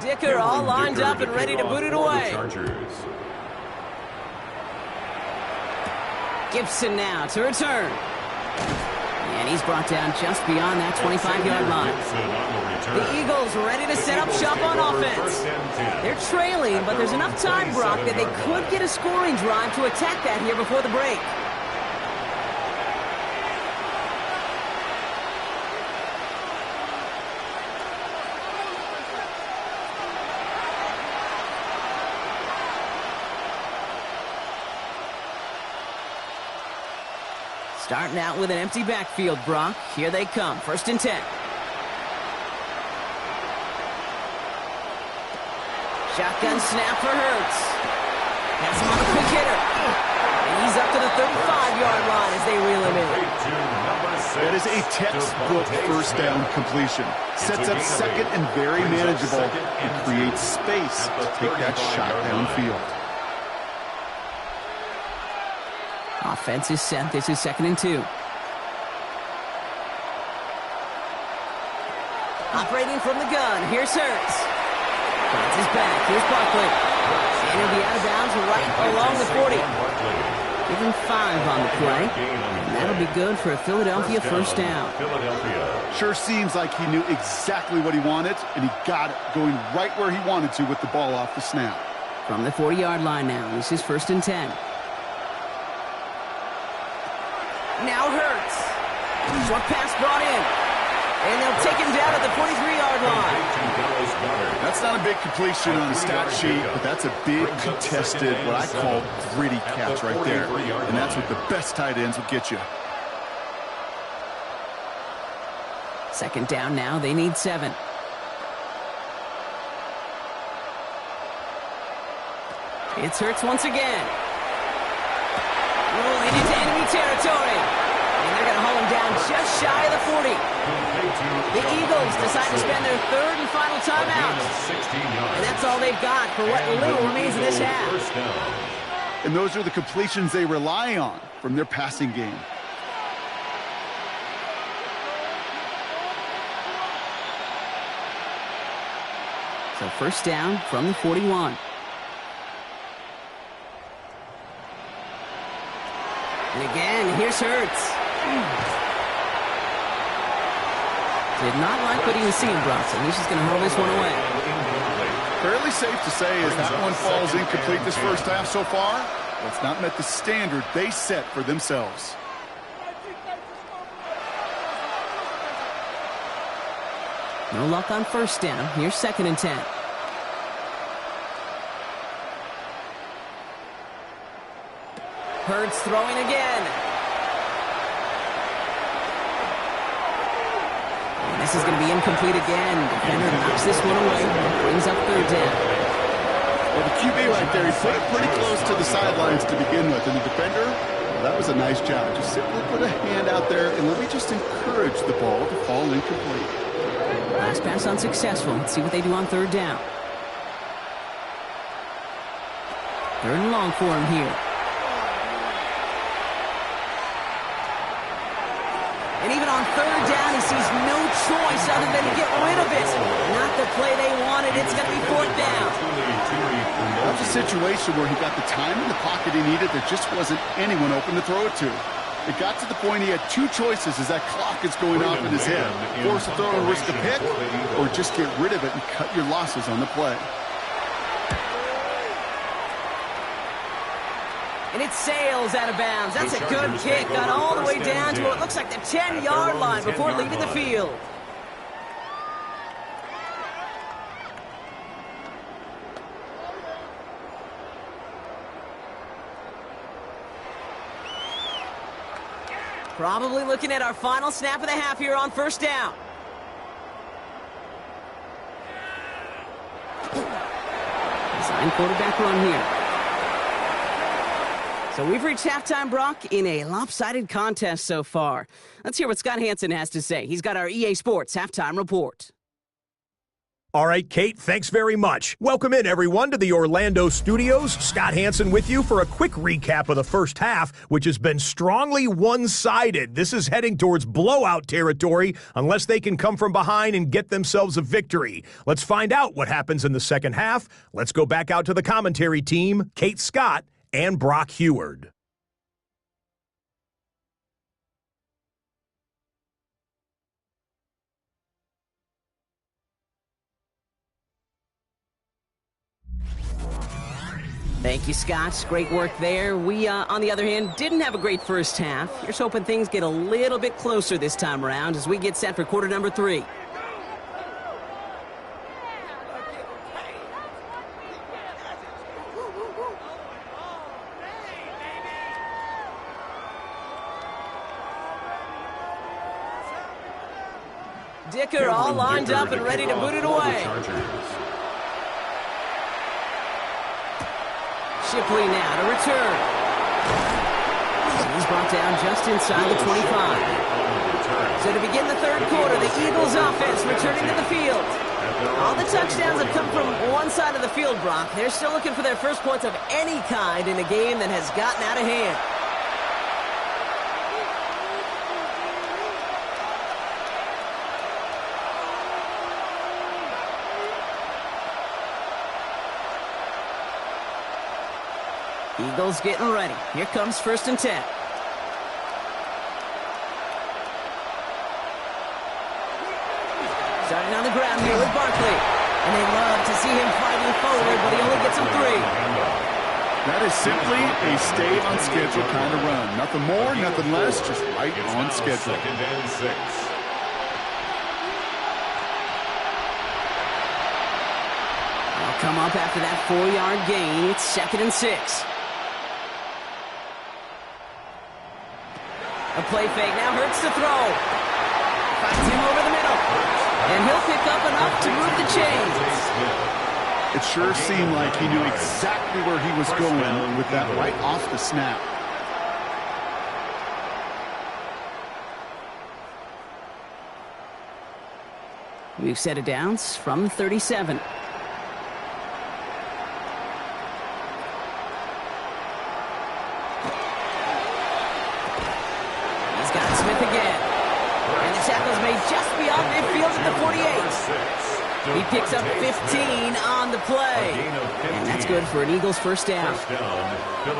Dicker all lined up and ready to boot it away. Gibson now to return. And he's brought down just beyond that 25-yard line. The Eagles ready to set up shop on offense. They're trailing, but there's enough time, Brock, that they could get a scoring drive to attack that here before the break. Starting out with an empty backfield, Brock. Here they come. 1st and 10. Shotgun snap for Hurts. Has him on a quick hitter. And he's up to the 35-yard line as they reel him in. That is a textbook first down completion. Sets up second and very manageable and creates space to take that shot downfield. Offense is set. This is 2nd and 2. Operating from the gun. Here's Hurts. Finds his back. Here's Barkley. And he'll be out of bounds right along the 40. Give him 5 on the play. And that'll be good for a Philadelphia first down. Sure seems like he knew exactly what he wanted, and he got it, going right where he wanted to with the ball off the snap. From the 40-yard line now, this is 1st and 10. Now Hurts. Short pass brought in. And they'll take him down at the 43-yard line. That's not a big completion on the stat sheet, but that's a big contested, what I call gritty catch right there. And that's what the best tight ends will get you. 2nd down now. They need 7. It's Hurts once again. Rolling into enemy territory. And they're going to haul him down just shy of the 40. The Eagles decide to spend their 3rd and final timeout. And that's all they've got for what little remains of this half. And those are the completions they rely on from their passing game. So 1st down from the 41. And again, here's Hurts. Did not like what he was seeing, Bronson. He's just going to hurl this one away. Fairly safe to say as that one falls incomplete this first half so far. It's not met the standard they set for themselves. No luck on 1st down. Here's 2nd and 10. Hurts throwing again. And this is going to be incomplete again. Defender knocks this one away. Brings up 3rd down. Well, the QB right there, he put it pretty close to the sidelines to begin with. And the defender, well, that was a nice job. Just simply put a hand out there and let me just encourage the ball to fall incomplete. Last pass unsuccessful. Let's see what they do on 3rd down. 3rd and long for him here. And even on 3rd down, he sees no choice other than to get rid of it. Not the play they wanted. It's going to be 4th down. That was a situation where he got the time in the pocket he needed. There just wasn't anyone open to throw it to. It got to the point he had 2 choices as that clock is going off in his head. Force a throw and risk a pick, or just get rid of it and cut your losses on the play. And it sails out of bounds. That's a good kick. Got all the way down to what looks like the 10-yard line before leaving the field. Probably looking at our final snap of the half here on 1st down. Design quarterback run here. So we've reached halftime, Brock, in a lopsided contest so far. Let's hear what Scott Hansen has to say. He's got our EA Sports halftime report. All right, Kate, thanks very much. Welcome in, everyone, to the Orlando studios. Scott Hansen with you for a quick recap of the first half, which has been strongly one-sided. This is heading towards blowout territory unless they can come from behind and get themselves a victory. Let's find out what happens in the second half. Let's go back out to the commentary team, Kate Scott and Brock Heward. Thank you, Scott. Great work there. We, on the other hand, didn't have a great first half. Here's hoping things get a little bit closer this time around as we get set for quarter number 3. Dicker all lined up and ready to boot it away. Shipley now to return. He's brought down just inside the 25. So to begin the third quarter, the Eagles offense returning to the field. All the touchdowns have come from one side of the field, Brock. They're still looking for their first points of any kind in a game that has gotten out of hand. Eagles getting ready. Here comes 1st and 10. Starting on the ground here with Barkley. And they love to see him fighting forward, but he only gets him 3. That is simply a stay-on-schedule kind of run. Nothing more, nothing less, just right on schedule. 2nd and 6. They'll come up after that 4-yard gain. It's 2nd and 6. A play fake. Now Hurts to throw. Finds him over the middle. And he'll pick up enough to move the chains. It sure seemed like he knew exactly where he was going with that right off the snap. We've set it down from the 37. He's got Smith again. And the tackle's made just beyond midfield at the 48. He picks up 15 on the play. And that's good for an Eagles first down.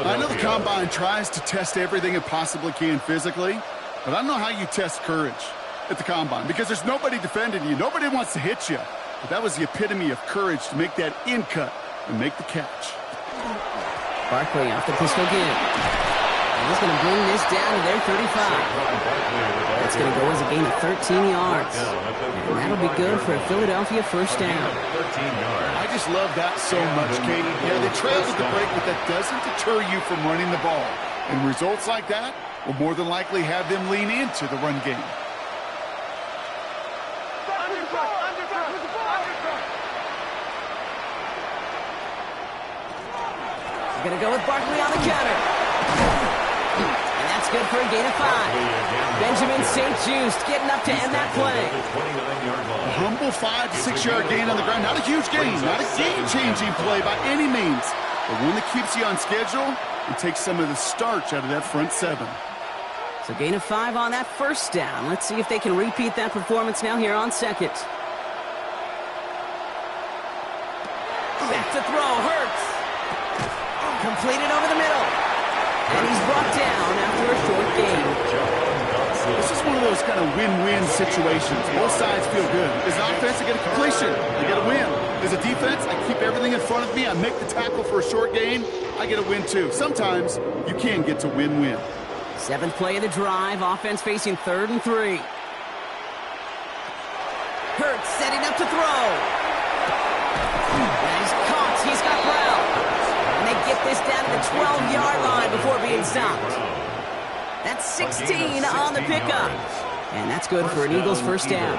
I know the Combine tries to test everything it possibly can physically, but I don't know how you test courage at the Combine because there's nobody defending you. Nobody wants to hit you. But that was the epitome of courage to make that in cut and make the catch. Barkley off the pistol again. And he's going to bring this down to their 35. That's going to go as a gain of 13 yards. And that'll be good for a Philadelphia first down. I just love that so much, Katie. Yeah, they trailed at the break, but that doesn't deter you from running the ball. And results like that will more than likely have them lean into the run game. They're going to go with Barkley on the counter. And that's good for a gain of 5. Benjamin St-Juste getting up to end that play. A humble 5 to 6 yard gain on the ground. Not a huge gain, not a game-changing play by any means, but one that keeps you on schedule and takes some of the starch out of that front 7. So gain of 5 on that first down. Let's see if they can repeat that performance now here on second. Back to throw, Hurts. Completed over the middle. And he's brought down after a short gain. This is one of those kind of win-win situations. Both sides feel good. As an offense, I get a completion. I get a win. As a defense, I keep everything in front of me. I make the tackle for a short gain. I get a win, too. Sometimes you can get to win-win. 7th play of the drive. Offense facing 3rd and 3. Hurts setting up to throw. And he's caught. He's got Brown. And they get this down to the 12-yard line before being stopped. That's 16 on the pickup. And that's good for an Eagles first down.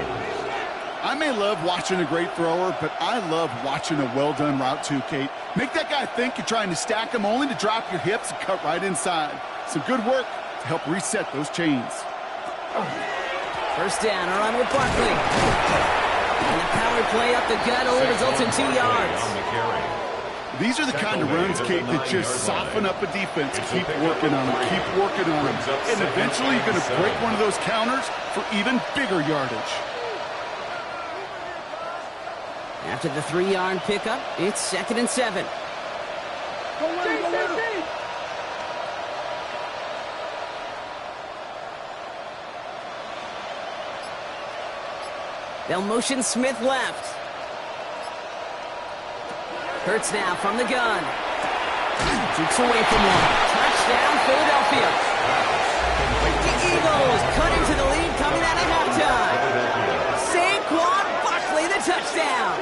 I may love watching a great thrower, but I love watching a well-done route too, Kate. Make that guy think you're trying to stack him only to drop your hips and cut right inside. Some good work to help reset those chains. First down, a run with Barkley. And the power play up the gut only results in 2 yards. These are the kind of runs, Kate, that just soften up a defense. Keep working on them, keep working on them. And eventually you're going to break one of those counters for even bigger yardage. After the 3-yard pickup, it's 2nd and 7. They'll motion Smith left. Hurts now from the gun. Jukes away from one. Touchdown, Philadelphia. The Eagles cut into the lead coming out of halftime. Saquon Barkley, the touchdown.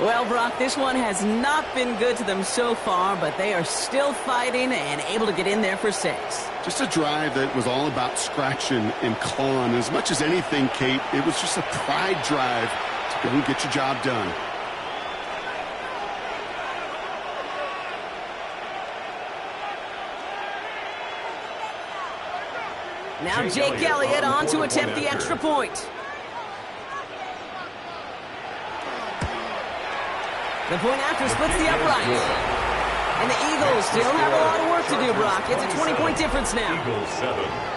Well, Brock, this one has not been good to them so far, but they are still fighting and able to get in there for 6. Just a drive that was all about scratching and clawing. As much as anything, Kate, it was just a pride drive to go and get your job done. Now Jake Elliott on to attempt the extra point. The point after splits the uprights. And the Eagles still have a lot of work to do, Brock. It's a 20-point difference now. Eagles 7.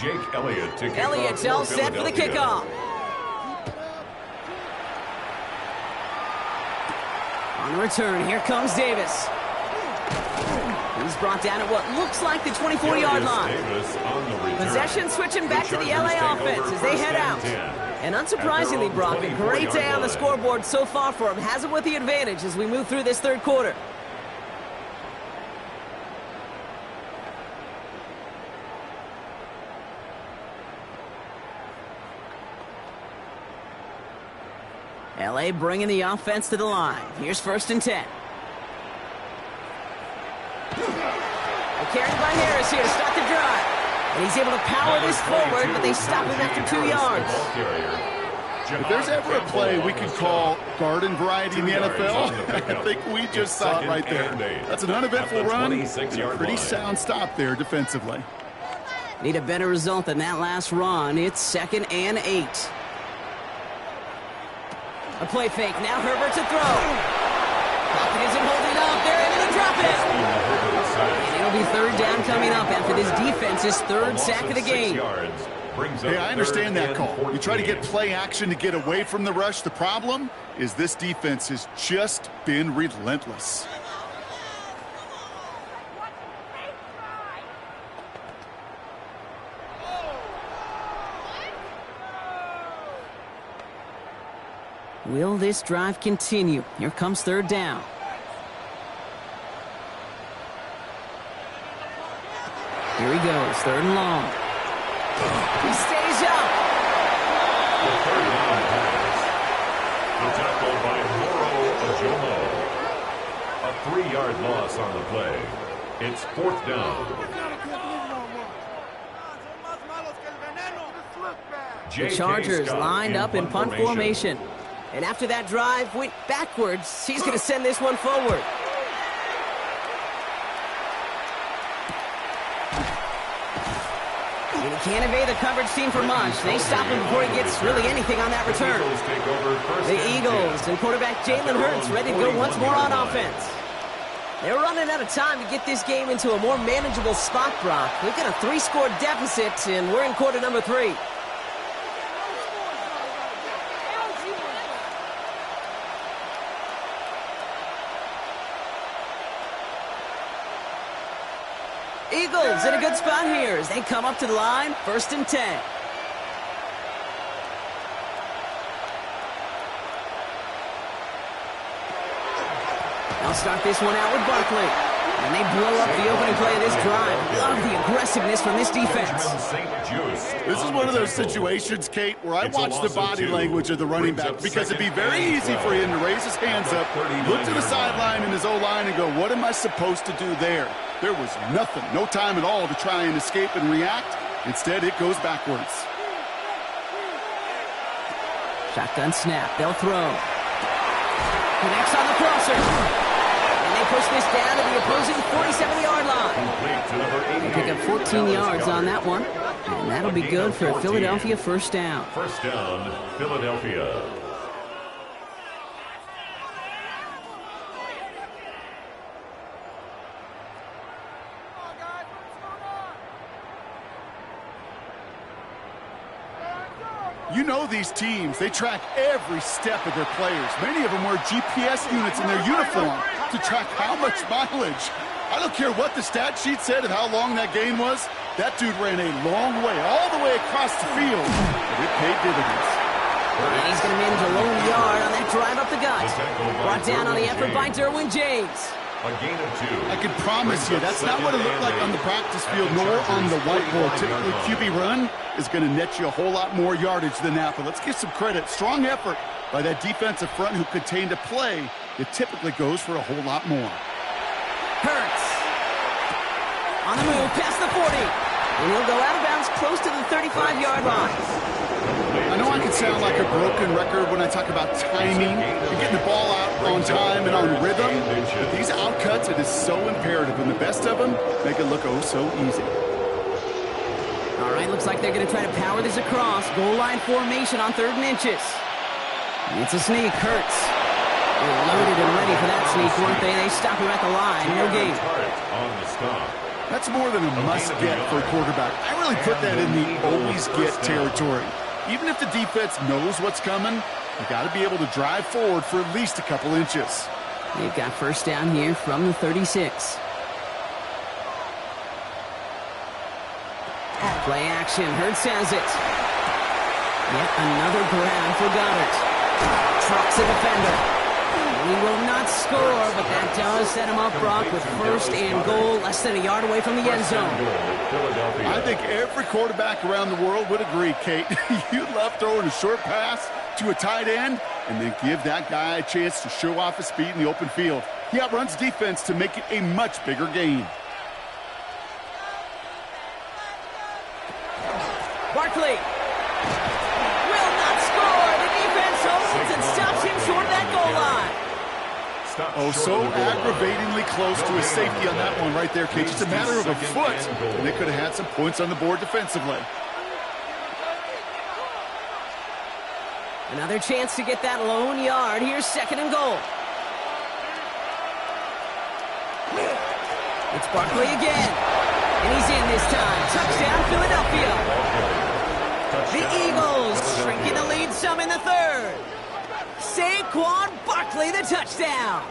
Jake Elliott to kick Elliott's off all set for the kickoff. On the return, here comes Davis. He's brought down at what looks like the 24-yard line. Possession switching back to the LA offense as they head out. And unsurprisingly, Brock, a great day on the scoreboard so far for him. Has him with the advantage as we move through this third quarter. LA bringing the offense to the line. Here's 1st and 10. Carried by Harris here to start the drive. And he's able to power this forward, but they stop him after 2 yards. If there's ever a play we could call garden variety in the NFL, I think we just saw it right there. That's an uneventful run, and a pretty sound stop there defensively. Need a better result than that last run. It's 2nd and 8. A play fake. Now Herbert to throw. Hopkins isn't holding up. They're able to drop it. And it'll be 3rd down coming up after this defense's 3rd sack of the game. Hey, I understand that call. You try to get play action to get away from the rush. The problem is this defense has just been relentless. Will this drive continue? Here comes 3rd down. Here he goes, 3rd and long. He stays up. The 3rd down pass. The tackle by Moro Ojomo. A 3-yard loss on the play. It's 4th down. The Chargers lined up in punt formation. And after that drive went backwards, he's going to send this one forward. And he can't evade the coverage team for much. They stop him before he gets really anything on that return. The Eagles and quarterback Jalen Hurts ready to go once more on offense. They're running out of time to get this game into a more manageable spot, Brock. We've got a 3-score deficit, and we're in quarter number 3. Eagles in a good spot here as they come up to the line, 1st and 10. They'll start this one out with Barkley. And they blow up the opening play of this drive. Love the aggressiveness from this defense. This is one of those situations, Kate, where I watch the body language of the running back because it'd be very easy for him to raise his hands up, look to the sideline in his O-line and go, what am I supposed to do there? There was nothing, no time at all to try and escape and react. Instead, it goes backwards. Shotgun snap. They'll throw. Connects on the crosser. And they push this down to the opposing 47-yard line. They pick up 14 yards on that one. And that'll be good for a Philadelphia 1st down. 1st down, Philadelphia. You know these teams, they track every step of their players. Many of them wear GPS units in their uniform to track how much mileage. I don't care what the stat sheet said of how long that gain was. That dude ran a long way, all the way across the field. But it paid dividends. And he's going to manage a lone yard on that drive up the gut. Brought down on the effort by Derwin James. A gain of 2. I can promise you, that's not what it looked like on the practice field, nor on the whiteboard. Typically, QB run is going to net you a whole lot more yardage than that, but let's give some credit. Strong effort by that defensive front who contained a play that typically goes for a whole lot more. Hurts. On the move, past the 40. And he'll go out of bounds close to the 35-yard line. I know I can sound like a broken record when I talk about timing and getting the ball out on time and on rhythm, but these outcuts, it is so imperative, and the best of them make it look oh so easy. All right, looks like they're going to try to power this across. Goal line formation on 3rd and inches. It's a sneak. Hurts. They're loaded and ready for that sneak, weren't they? They stop him at the line. No gain. On the stop. That's more than a must-get for a quarterback. I really put that in the always-get territory. Even if the defense knows what's coming, you got to be able to drive forward for at least a couple inches. They've got first down here from the 36. Play action. Hurts has it. Yet another grab for Goddard. Trucks the defender. He will not score, but that does set him up, Brock, with 1st and goal, less than a yard away from the end zone. I think every quarterback around the world would agree, Kate. You love throwing a short pass to a tight end and then give that guy a chance to show off his speed in the open field. He outruns defense to make it a much bigger gain. Barkley will not score. The defense holds and stops him short of that goal line. Oh, so aggravatingly close to a safety on that one right there, Kate. Just a matter of a foot, and they could have had some points on the board defensively. Another chance to get that lone yard. Here's 2nd and goal. It's Barkley again. And he's in this time. Touchdown, Philadelphia. The Eagles shrinking the lead some in the 3rd. Saquon Barkley, the touchdown.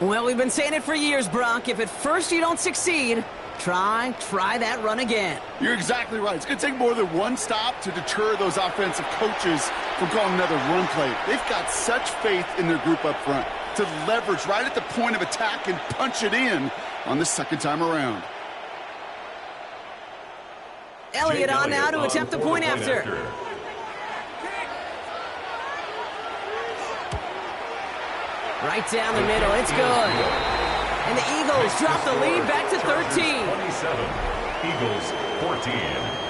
Well, we've been saying it for years, Brock. If at first you don't succeed, try that run again. You're exactly right. It's going to take more than one stop to deter those offensive coaches from calling another run play. They've got such faith in their group up front to leverage right at the point of attack and punch it in on the 2nd time around. Elliott on now to attempt the point after. Right down the middle, it's good. And the Eagles drop the lead back to 13. 27, Eagles 14.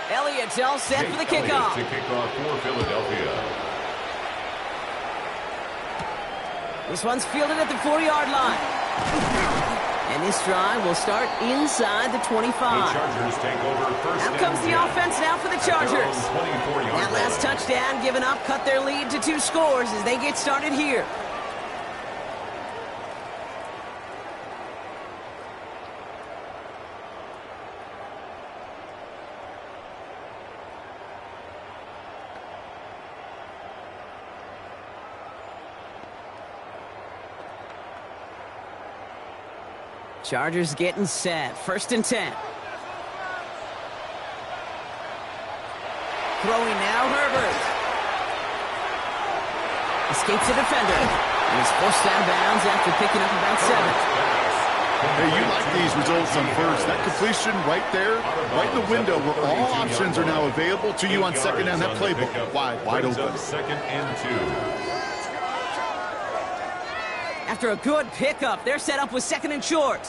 Elliott's all set for the kickoff. To kick off for Philadelphia. This one's fielded at the 40-yard line. And this drive will start inside the 25. The Chargers take over first. Out comes the offense now for the Chargers. 24-yard That last touchdown given up cut their lead to 2 scores as they get started here. Chargers getting set. 1st and 10. Throwing now, Herbert. Escapes the defender. And he's forced out of bounds after picking up about 7. Hey, you like these results on first. That completion right there, right in the window where all options are now available to you on 2nd down. That playbook wide open. 2nd and 2. After a good pickup, they're set up with 2nd and short.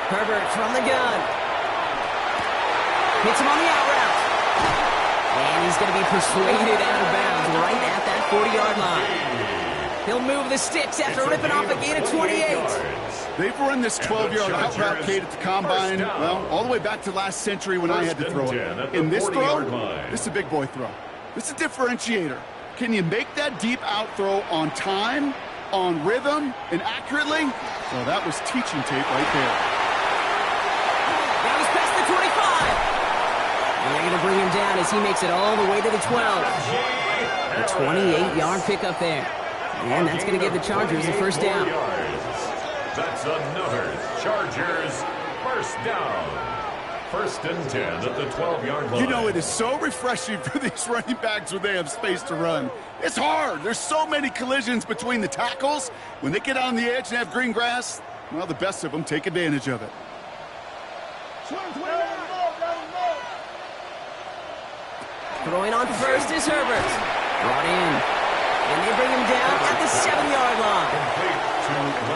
Herbert from the gun. Hits him on the out route. And he's going to be persuaded out of bounds right at that 40-yard line. He'll move the sticks after ripping off a gain of 28. They've run this 12-yard out route, Kate, at the combine, well, all the way back to last century when I had to throw it. In this throw, this is a big boy throw. This is a differentiator. Can you make that deep out throw on time, on rhythm, and accurately? Well, that was teaching tape right there. Now he's past the 25. And they're going to bring him down as he makes it all the way to the 12. A 28-yard pickup there. And that's going to give the Chargers the first down. That's another Chargers first down. First and 10 at the 12-yard line. You know, it is so refreshing for these running backs when they have space to run. It's hard. There's so many collisions between the tackles. When they get on the edge and have green grass, well, the best of them take advantage of it. Throwing on first is Herbert. Brought in. And they bring him down at the 7-yard line.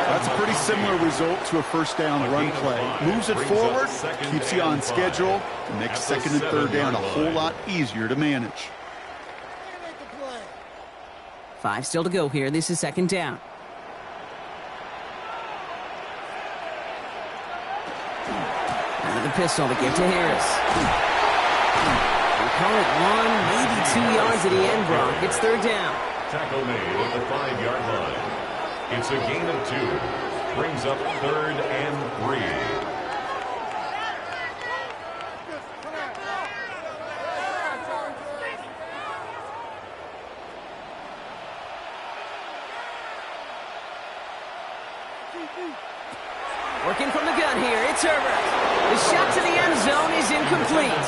That's a pretty similar result to a first down run play. Moves it forward, keeps you on schedule, and makes second and third down a whole lot easier to manage. 5 still to go here. This is second down. Out of the pistol to give to Harris. We call it 1, maybe 2 yards at the end, Brock. It's third down. Tackle made at the 5-yard line. It's a gain of 2. Brings up third and 3. Working from the gun here. It's Herbert. The shot to the end zone is incomplete.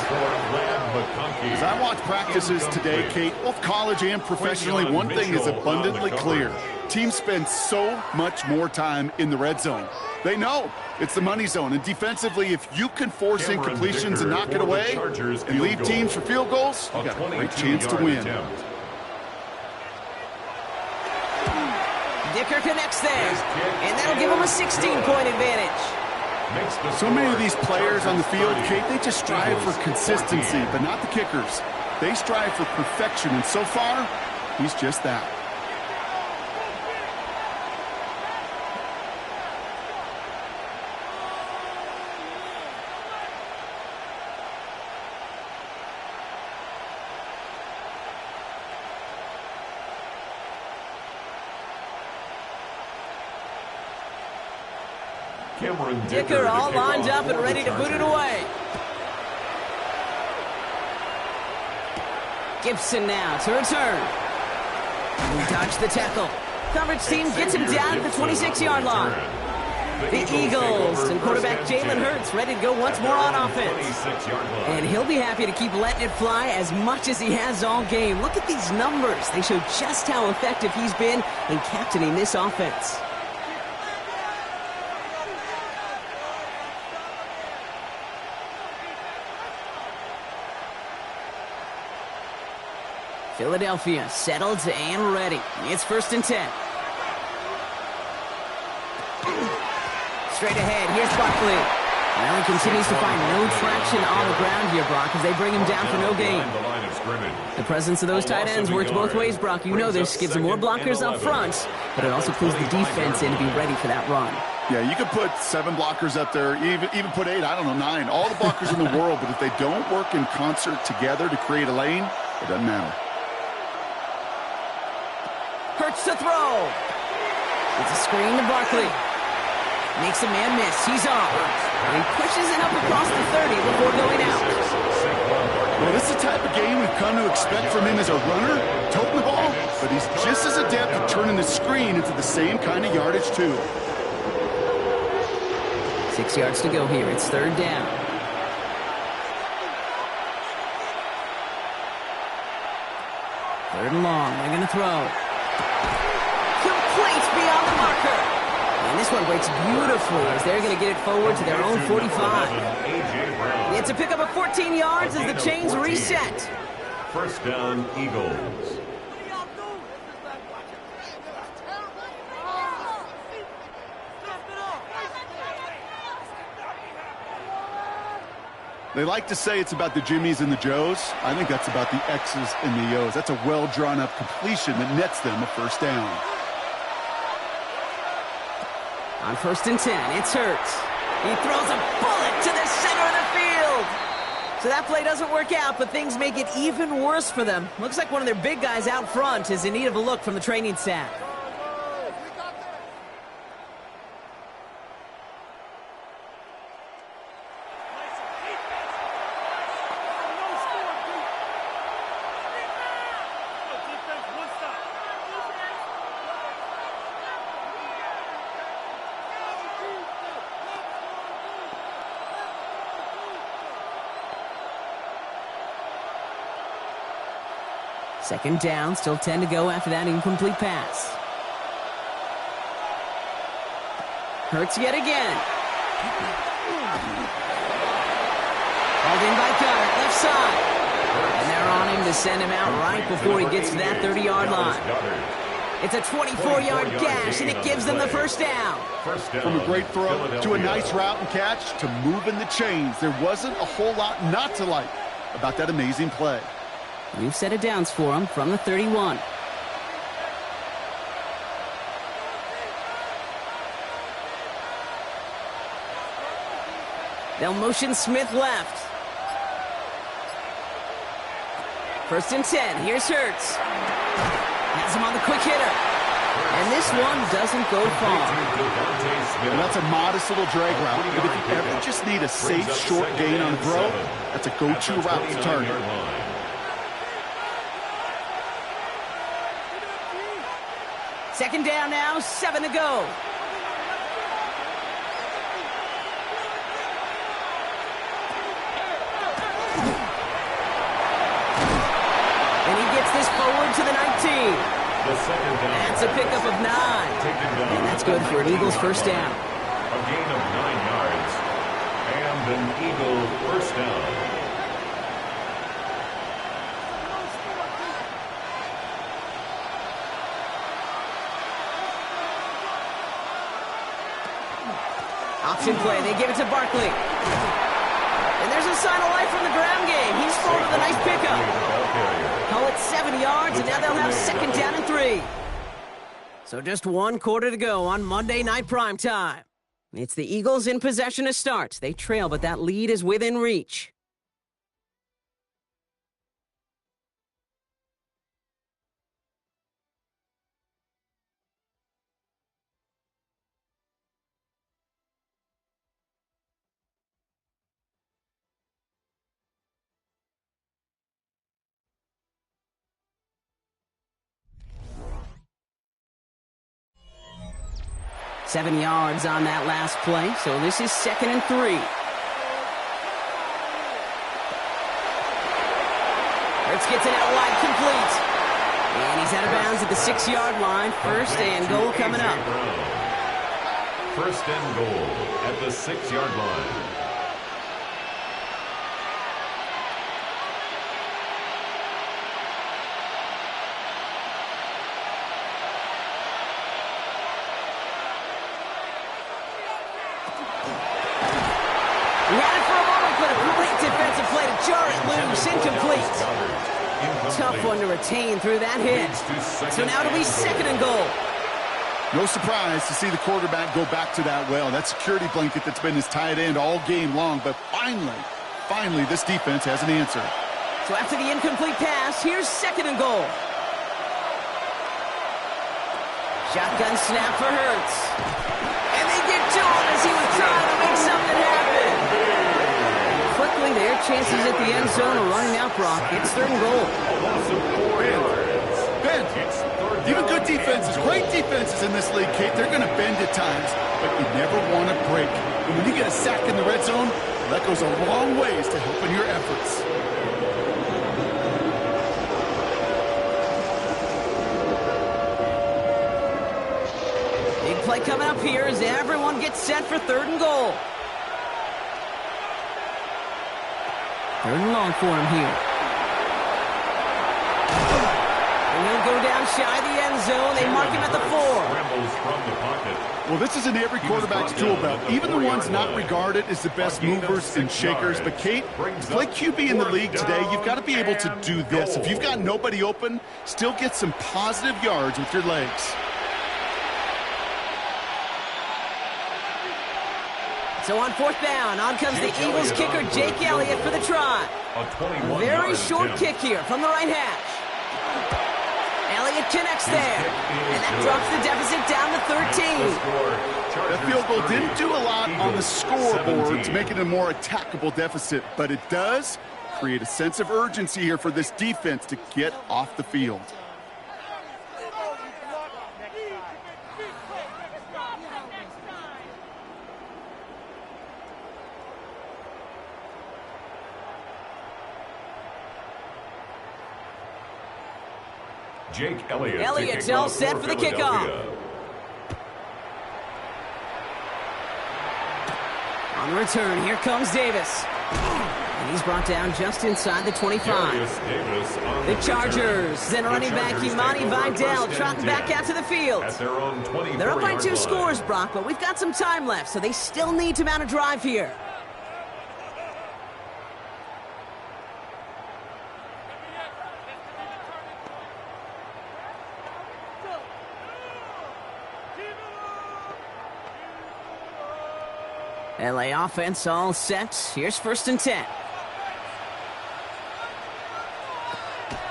As I watch practices today, Kate, both college and professionally, one thing is abundantly clear. Teams spend so much more time in the red zone. They know it's the money zone. And defensively, if you can force incompletions and knock it away and leave teams for field goals, you got a great chance to win. Dicker connects there, and that'll give him a 16-point advantage. So many of these players on the field, Kate, they just strive for consistency, but not the kickers. They strive for perfection, and so far, he's just that. Dicker all lined up and ready to boot it away. Gibson now to return. He dodged the tackle. Coverage team gets him down at the 26-yard line. The Eagles and quarterback Jalen Hurts ready to go once more on offense. And he'll be happy to keep letting it fly as much as he has all game. Look at these numbers. They show just how effective he's been in captaining this offense. Philadelphia settled and ready. It's first and 10. Straight ahead, here's Barkley. Well, he continues to find no traction on the ground here, Brock, as they bring him down for no gain. The presence of those tight ends works both ways, Brock. You know this. Gives them more blockers up front, but it also pulls the defense in to be ready for that run. Yeah, you could put 7 blockers up there, even put 8, I don't know, 9. All the blockers in the world, but if they don't work in concert together to create a lane, it doesn't matter. Hurts to throw. It's a screen to Barkley. Makes a man miss. He's off. And he pushes it up across the 30 before going out. Well, this is the type of game we've come to expect from him as a runner, toting the ball, but he's just as adept at turning the screen into the same kind of yardage, too. 6 yards to go here. It's third down. Third and long. They're going to throw. Complete beyond the marker. And this one breaks beautifully as they're going to get it forward to their own 45. It's a pickup of 14 yards as the chains reset. First down, Eagles. They like to say it's about the Jimmies and the Joes. I think that's about the X's and the O's. That's a well-drawn-up completion that nets them a first down. On first and 10, it's Hurts. He throws a bullet to the center of the field. So that play doesn't work out, but things make it even worse for them. Looks like one of their big guys out front is in need of a look from the training staff. Second down, still 10 to go after that incomplete pass. Hurts yet again. Called in by Goddard, left side. And they're on him to send him out right before he gets to that 30-yard line. It's a 24-yard gash, and it gives them the first down. From a great throw to a nice route and catch to moving the chains, there wasn't a whole lot not to like about that amazing play. We've set it downs for him from the 31. They'll motion Smith left. First and 10. Here's Hurts. Has him on the quick hitter. And this one doesn't go far. And that's a modest little drag route. But if you ever just need a safe, short gain on a throw, that's a go-to route to target. Second down now, 7 to go. And he gets this forward to the 19. That's a pickup of 9. And that's good for an Eagles first down. A gain of 9 yards and an Eagle first down. Option play, they give it to Barkley. And there's a sign of life from the ground game. He's full with a nice pickup. Call it 7 yards, and now they'll have second down and 3. So just 1 quarter to go on Monday Night Primetime. It's the Eagles in possession to start. They trail, but that lead is within reach. Seven yards on that last play, so this is second and 3. Hurts gets it out wide, complete. And he's out of bounds at the 6-yard line. First and goal coming up. First and goal at the 6-yard line. He had it for a moment, but a great defensive play to jar it loose. Incomplete. Tough one to retain through that hit. So now it'll be second and goal. No surprise to see the quarterback go back to that well. That security blanket that's been his tight end all game long. But finally, this defense has an answer. So after the incomplete pass, here's second and goal. Shotgun snap for Hurts. And they get to him as he was trying to make something happen. Quickly, their chances at the end zone are running out, Brock. It's third and goal. Ben, even good defenses, great defenses in this league, Kate, they're going to bend at times, but you never want to break. And when you get a sack in the red zone, that goes a long ways to helping your efforts. Big play coming up here as everyone gets set for third and goal. Third and long for him here. And he'll go down shy of the end zone. They mark him at the 4. Well, this is in every quarterback's tool belt, even the ones not regarded as the best movers and shakers. But, Kate, to play QB in the league today, you've got to be able to do this. If you've got nobody open, still get some positive yards with your legs. It's So on fourth down, on comes the Eagles kicker, Jake Elliott, for the try. A Very short attempt. kick here from the right hash. Elliott connects there, and that drops the deficit down to 13. That field goal didn't do a lot on the scoreboard to make it a more attackable deficit, but it does create a sense of urgency here for this defense to get off the field. Jake Elliott. Elliott's all set for the kickoff. On the return, here comes Davis. And he's brought down just inside the 25. The Chargers, then running back Imani Vidal trotting back out to the field. They're up by 2 scores, Brock, but we've got some time left, so they still need to mount a drive here. LA offense all set. Here's 1st and 10.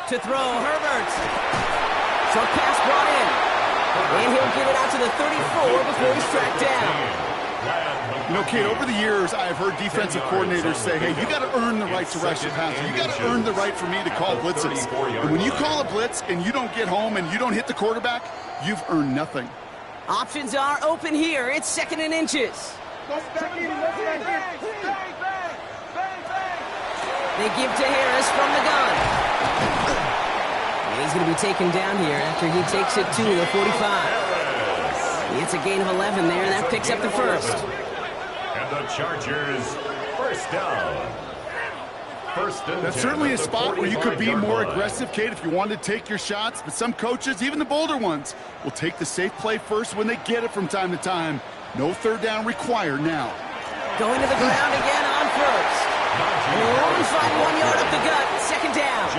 To throw, Herbert. Short pass brought in. And he'll give it out to the 34 before he's tracked down. You know, Kate, over the years, I've heard defensive coordinators say, hey, you got to earn the right to rush the passer. You got to earn the right for me to call blitzes. And when you call a blitz and you don't get home and you don't hit the quarterback, you've earned nothing. Options are open here. It's 2nd and inches. They give to Harris from the gun. And he's going to be taken down here after he takes it to the 45. It's a gain of 11 there, and that picks up the first. And the Chargers, first down. That's certainly a spot where you could be more aggressive, Kate, if you wanted to take your shots. But some coaches, even the bolder ones, will take the safe play first when they get it from time to time. No 3rd down required now. Going to the ground again on first. And we'll only find 1 yard up the gut. 2nd down.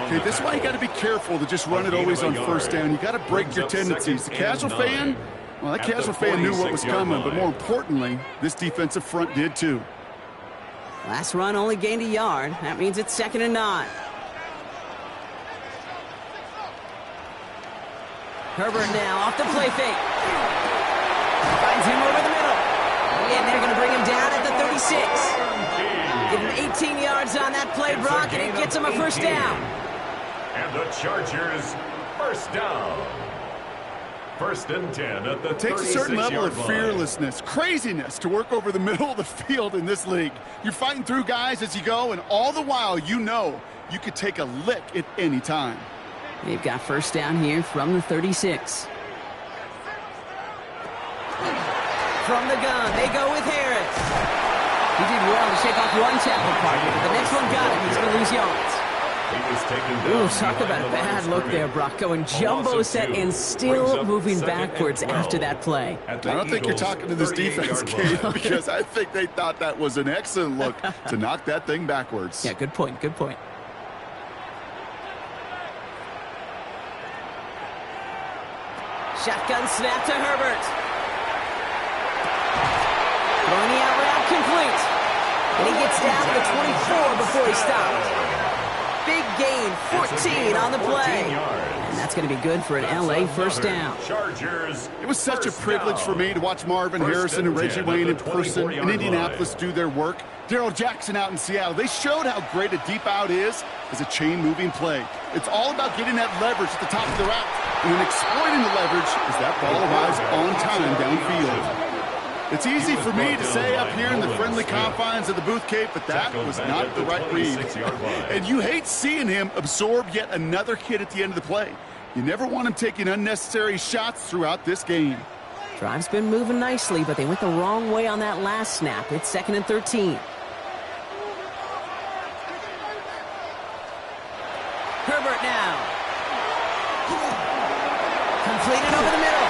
Okay, this is why you got to be careful to just run it always on 1st down. You got to break your tendencies. The casual fan, well, that casual fan knew what was coming, but more importantly, this defensive front did too. Last run only gained a yard. That means it's 2nd and 9. Herbert now off the play fake. Finds him over the middle. And they're going to bring him down at the 36. Give him 18 yards on that play, Brock, and it gets him a 1st down. And the Chargers, first down. 1st and 10 at the 36-yard line. It takes a certain level of fearlessness, craziness to work over the middle of the field in this league. You're fighting through guys as you go, and all the while you know you could take a lick at any time. They've got 1st down here from the 36. From the gun, they go with Harris. He did well to shake off one tackle partner, but the next one got him. He's going to lose yards. Ooh, talk about a bad look there, Brock. Going jumbo set and still moving backwards after that play. I don't think you're talking to this defense, Kate, because I think they thought that was an excellent look to knock that thing backwards. Yeah, good point, good point. Shotgun snap to Herbert. Throwing the out route complete. And he gets down to the 24 before he stopped. Big gain, 14 on the play. And that's going to be good for an LA 1st down. It was such a privilege for me to watch Marvin Harrison and Reggie Wayne in person in Indianapolis do their work. Darrell Jackson out in Seattle. They showed how great a deep out is as a chain-moving play. It's all about getting that leverage at the top of the route and then exploiting the leverage as that ball arrives on time downfield. It's easy for me to say up here in the friendly confines of the Booth Cape, but that was not the right read. And you hate seeing him absorb yet another hit at the end of the play. You never want him taking unnecessary shots throughout this game. Drive's been moving nicely, but they went the wrong way on that last snap. It's 2nd and 13. Herbert now. Completed over the middle.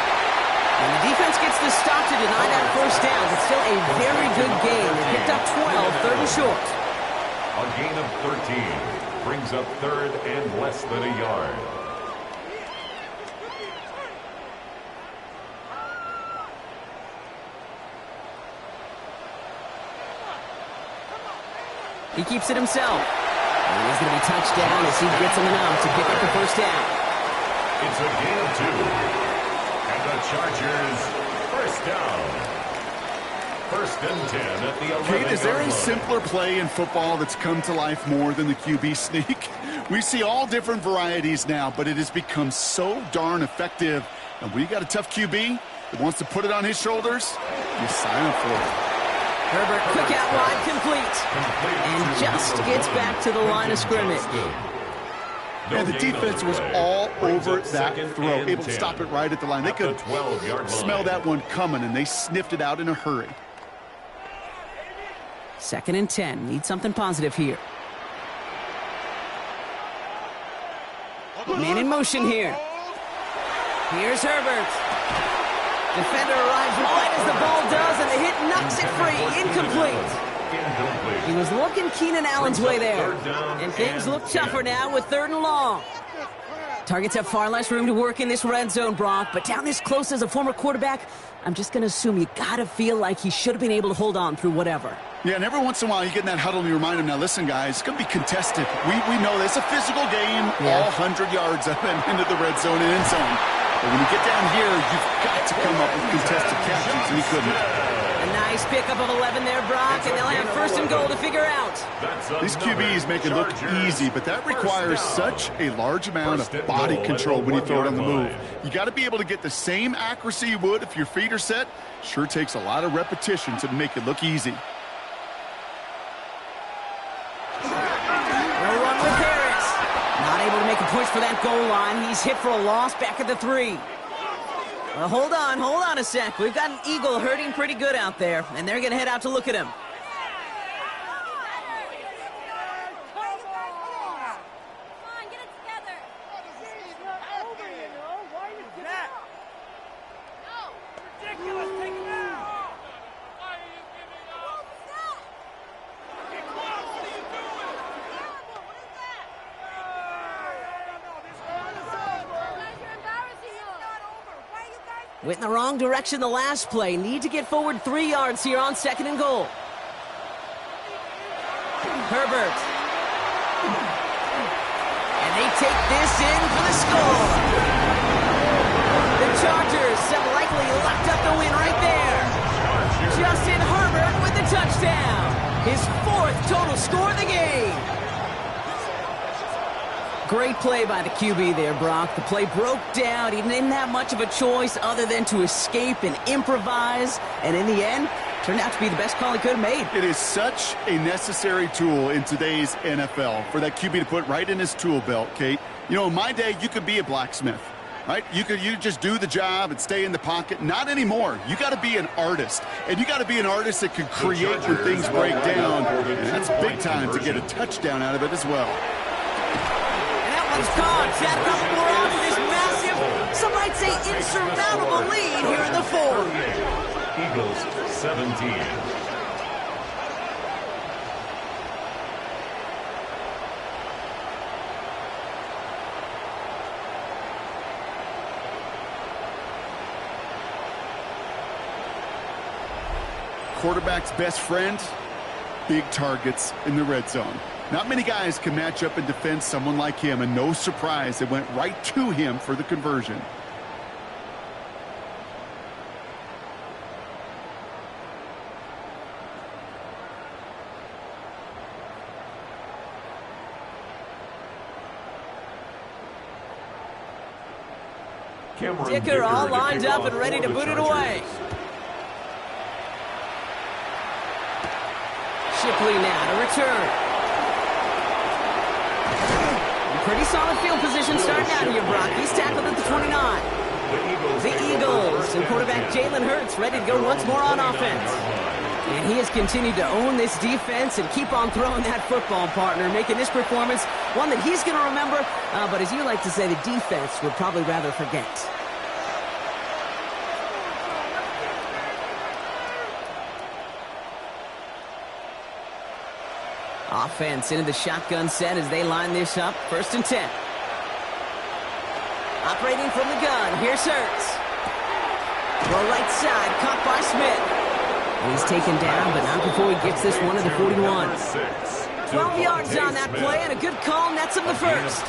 And the defense gets the stop to deny that 1st down. It's still a very good game. They picked up 12, 3rd and short. A gain of 13 brings up 3rd and less than a yard. He keeps it himself. And he's going to be touched down as he gets him enough to pick up the first down. It's a gain of 2. And the Chargers, first down. First and 10 at the 11. Kate, is there a simpler play in football that's come to life more than the QB sneak? We see all different varieties now, but it has become so darn effective. And when you got a tough QB that wants to put it on his shoulders, you sign up for it. Herbert, quick out wide, complete. And just gets back to the line of scrimmage. And the defense was all over that throw, able to stop it right at the line. They could smell that one coming, and they sniffed it out in a hurry. 2nd and 10. Need something positive here. Man in motion here. Here's Herbert. Defender arrives wide as the ball does, and the hit knocks it free. Incomplete. He was looking Keenan Allen's way there. And things look tougher now with 3rd and long. Targets have far less room to work in this red zone, Brock, but down this close as a former quarterback, I'm just going to assume you got to feel like he should have been able to hold on through whatever. Yeah, and every once in a while you get in that huddle and you remind him, now listen, guys, it's going to be contested. We know this. It's a physical game, all 100 yards up and into the red zone and end zone. But when you get down here, you've got to come up with contested catches, and he couldn't. A nice pickup of 11 there, Brock, and they'll have 1st and goal to figure out. These QBs make it look easy, but that requires such a large amount of body control when you throw it on the move. You got to be able to get the same accuracy you would if your feet are set. Sure takes a lot of repetition to make it look easy. No run with Harris. Not able to make a push for that goal line. He's hit for a loss back at the 3. Well, hold on a sec. We've got an Eagle hurting pretty good out there, and they're going to head out to look at him. Went in the wrong direction the last play. Need to get forward 3 yards here on 2nd and goal. Herbert. And they take this in for the score. The Chargers have likely locked up the win right there. Justin Herbert with the touchdown. His 4th total score of the game. Great play by the QB there, Brock. The play broke down. He didn't have much of a choice other than to escape and improvise. And in the end, turned out to be the best call he could have made. It is such a necessary tool in today's NFL for that QB to put right in his tool belt, Kate. You know, in my day, you could be a blacksmith, right? You just do the job and stay in the pocket. Not anymore. You got to be an artist. And you got to be an artist that can create when things break down. And that's big time to get a touchdown out of it as well. It's gone. Set up more on this massive, some might say insurmountable lead here in the 4th. Eagles 17. Quarterback's best friend, big targets in the red zone. Not many guys can match up and defend someone like him, and no surprise, it went right to him for the conversion. Dicker all lined up and ready to boot it away. Shipley now to return. Pretty solid field position starting out here, Brock. He's tackled at the 29. The Eagles and quarterback Jalen Hurts ready to go once more on offense. And he has continued to own this defense and keep on throwing that football, partner, making this performance one that he's going to remember, but as you like to say, the defense would probably rather forget. Offense into the shotgun set as they line this up. 1st and 10. Operating from the gun. Here's Hurts. Throw right side. Caught by Smith. And he's taken down, but not before he gets this one to the 41. 12 yards on that play, and a good call nets him the first.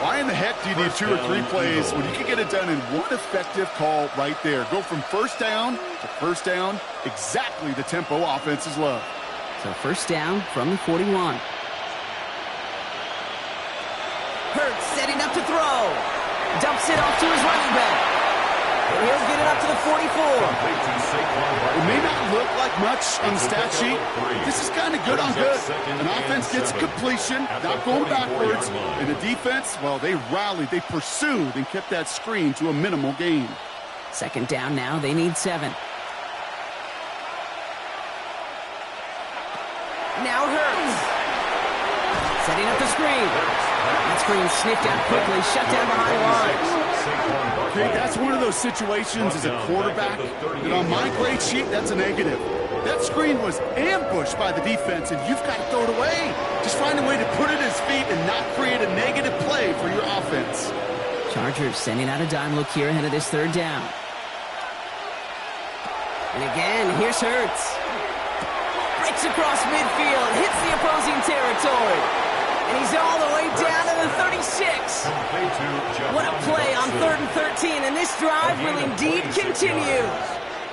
Why in the heck do you need 2 or 3 plays when you can get it done in one effective call right there? Go from first down to first down, exactly the tempo offenses love. So first down from the 41. Hurts setting up to throw. Dumps it off to his running back. And he'll get it up to the 44. It may not look like much on the stat sheet, but this is kind of good on good. An offense gets a completion, not going backwards, and the defense, well, they rallied, they pursued, and kept that screen to a minimal gain. Second down now, they need 7. Now Hurts. Setting up the screen. That screen sniffed out quickly, shut down behind the lines. Okay, that's one of those situations as a quarterback that on my grade sheet, that's a negative. That screen was ambushed by the defense, and you've got to throw it away. Just find a way to put it at his feet and not create a negative play for your offense. Chargers sending out a dime look here ahead of this third down. And again, here's Hurts. Breaks across midfield, hits the opposing territory. And he's all the way down to the 36. What a play on 3rd and 13, and this drive will indeed continue.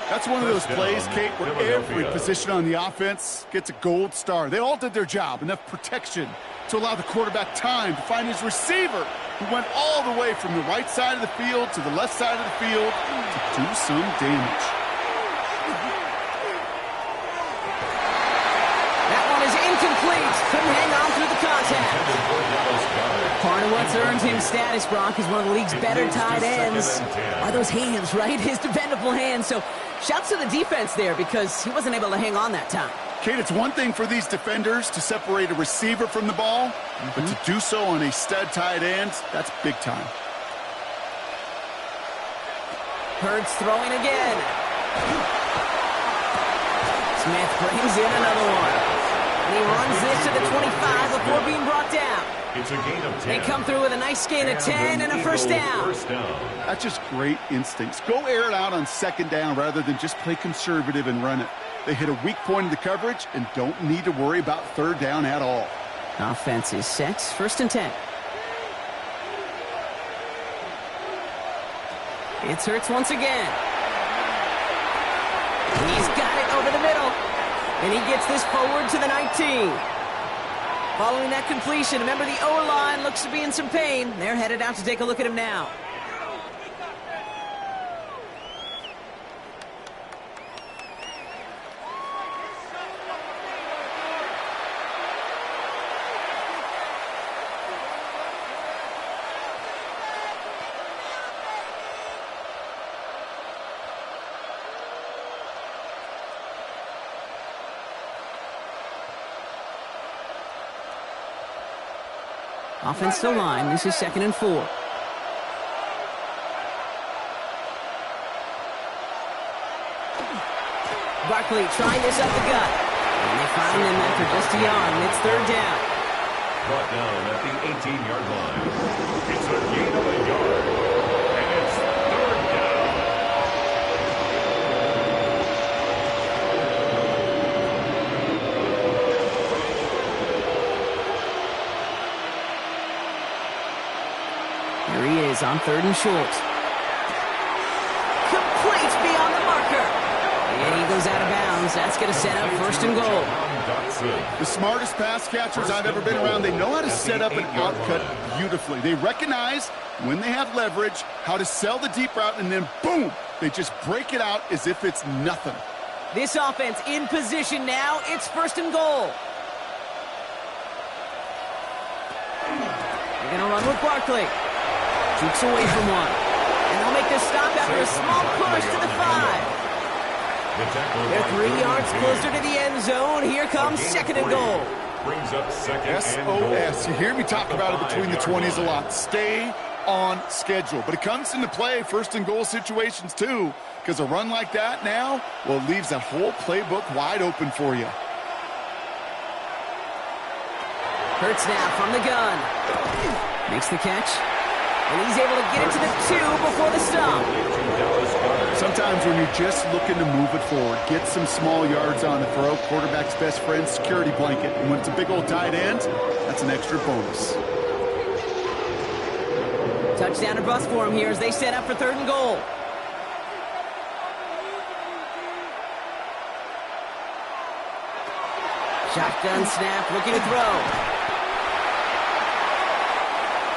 That's one of those plays, Kate, where every position on the offense gets a gold star. They all did their job, enough protection to allow the quarterback time to find his receiver, who went all the way from the right side of the field to the left side of the field to do some damage. Incomplete. Couldn't hang on through the contact. Part of what's earned him status, Brock, is one of the league's better tight ends. Are those hands, right? His dependable hands. So shouts to the defense there because he wasn't able to hang on that time. Kate, it's one thing for these defenders to separate a receiver from the ball, but to do so on a stud tight end, that's big time. Hurts throwing again. Smith brings in another one. And he runs this to the 25 before being brought down. It's a gain of 10. They come through with a nice gain of 10 and a first down. That's just great instincts. Go air it out on second down rather than just play conservative and run it. They hit a weak point in the coverage and don't need to worry about third down at all. Offense is set. First and 10. It's Hurts once again. He's got it over the middle. And he gets this forward to the 19. Following that completion, remember the O-line looks to be in some pain. They're headed out to take a look at him now. Offensive line, this is 2nd and 4. Barkley trying this up the gut. And they find him after just a yard, and it's third down. Brought down at the 18-yard line. It's a gain of a yard. And it's third down. Here he is on 3rd and short. Complete beyond the marker. And he goes out of bounds. That's going to set up 1st and goal. The smartest pass catchers I've ever been around, they know how to set up an outcut beautifully. They recognize when they have leverage, how to sell the deep route, and then boom, they just break it out as if it's nothing. This offense in position now. It's 1st and goal. They're going to run with Barkley. Jukes away from one. And they'll make this stop after a small push to the 5. They're 3 yards closer to the end zone. Here comes 2nd and goal. Brings up second SOS. You hear me talk about it between the 20s a lot. Stay on schedule. But it comes into play 1st and goal situations too, because a run like that now, well, it leaves that whole playbook wide open for you. Hurts now from the gun. Makes the catch. And he's able to get it to the 2 before the stop. Sometimes when you're just looking to move it forward, get some small yards on the throw, quarterback's best friend, security blanket. And when it's a big old tight end, that's an extra bonus. Touchdown or bust for him here as they set up for 3rd and goal. Shotgun snap, looking to throw.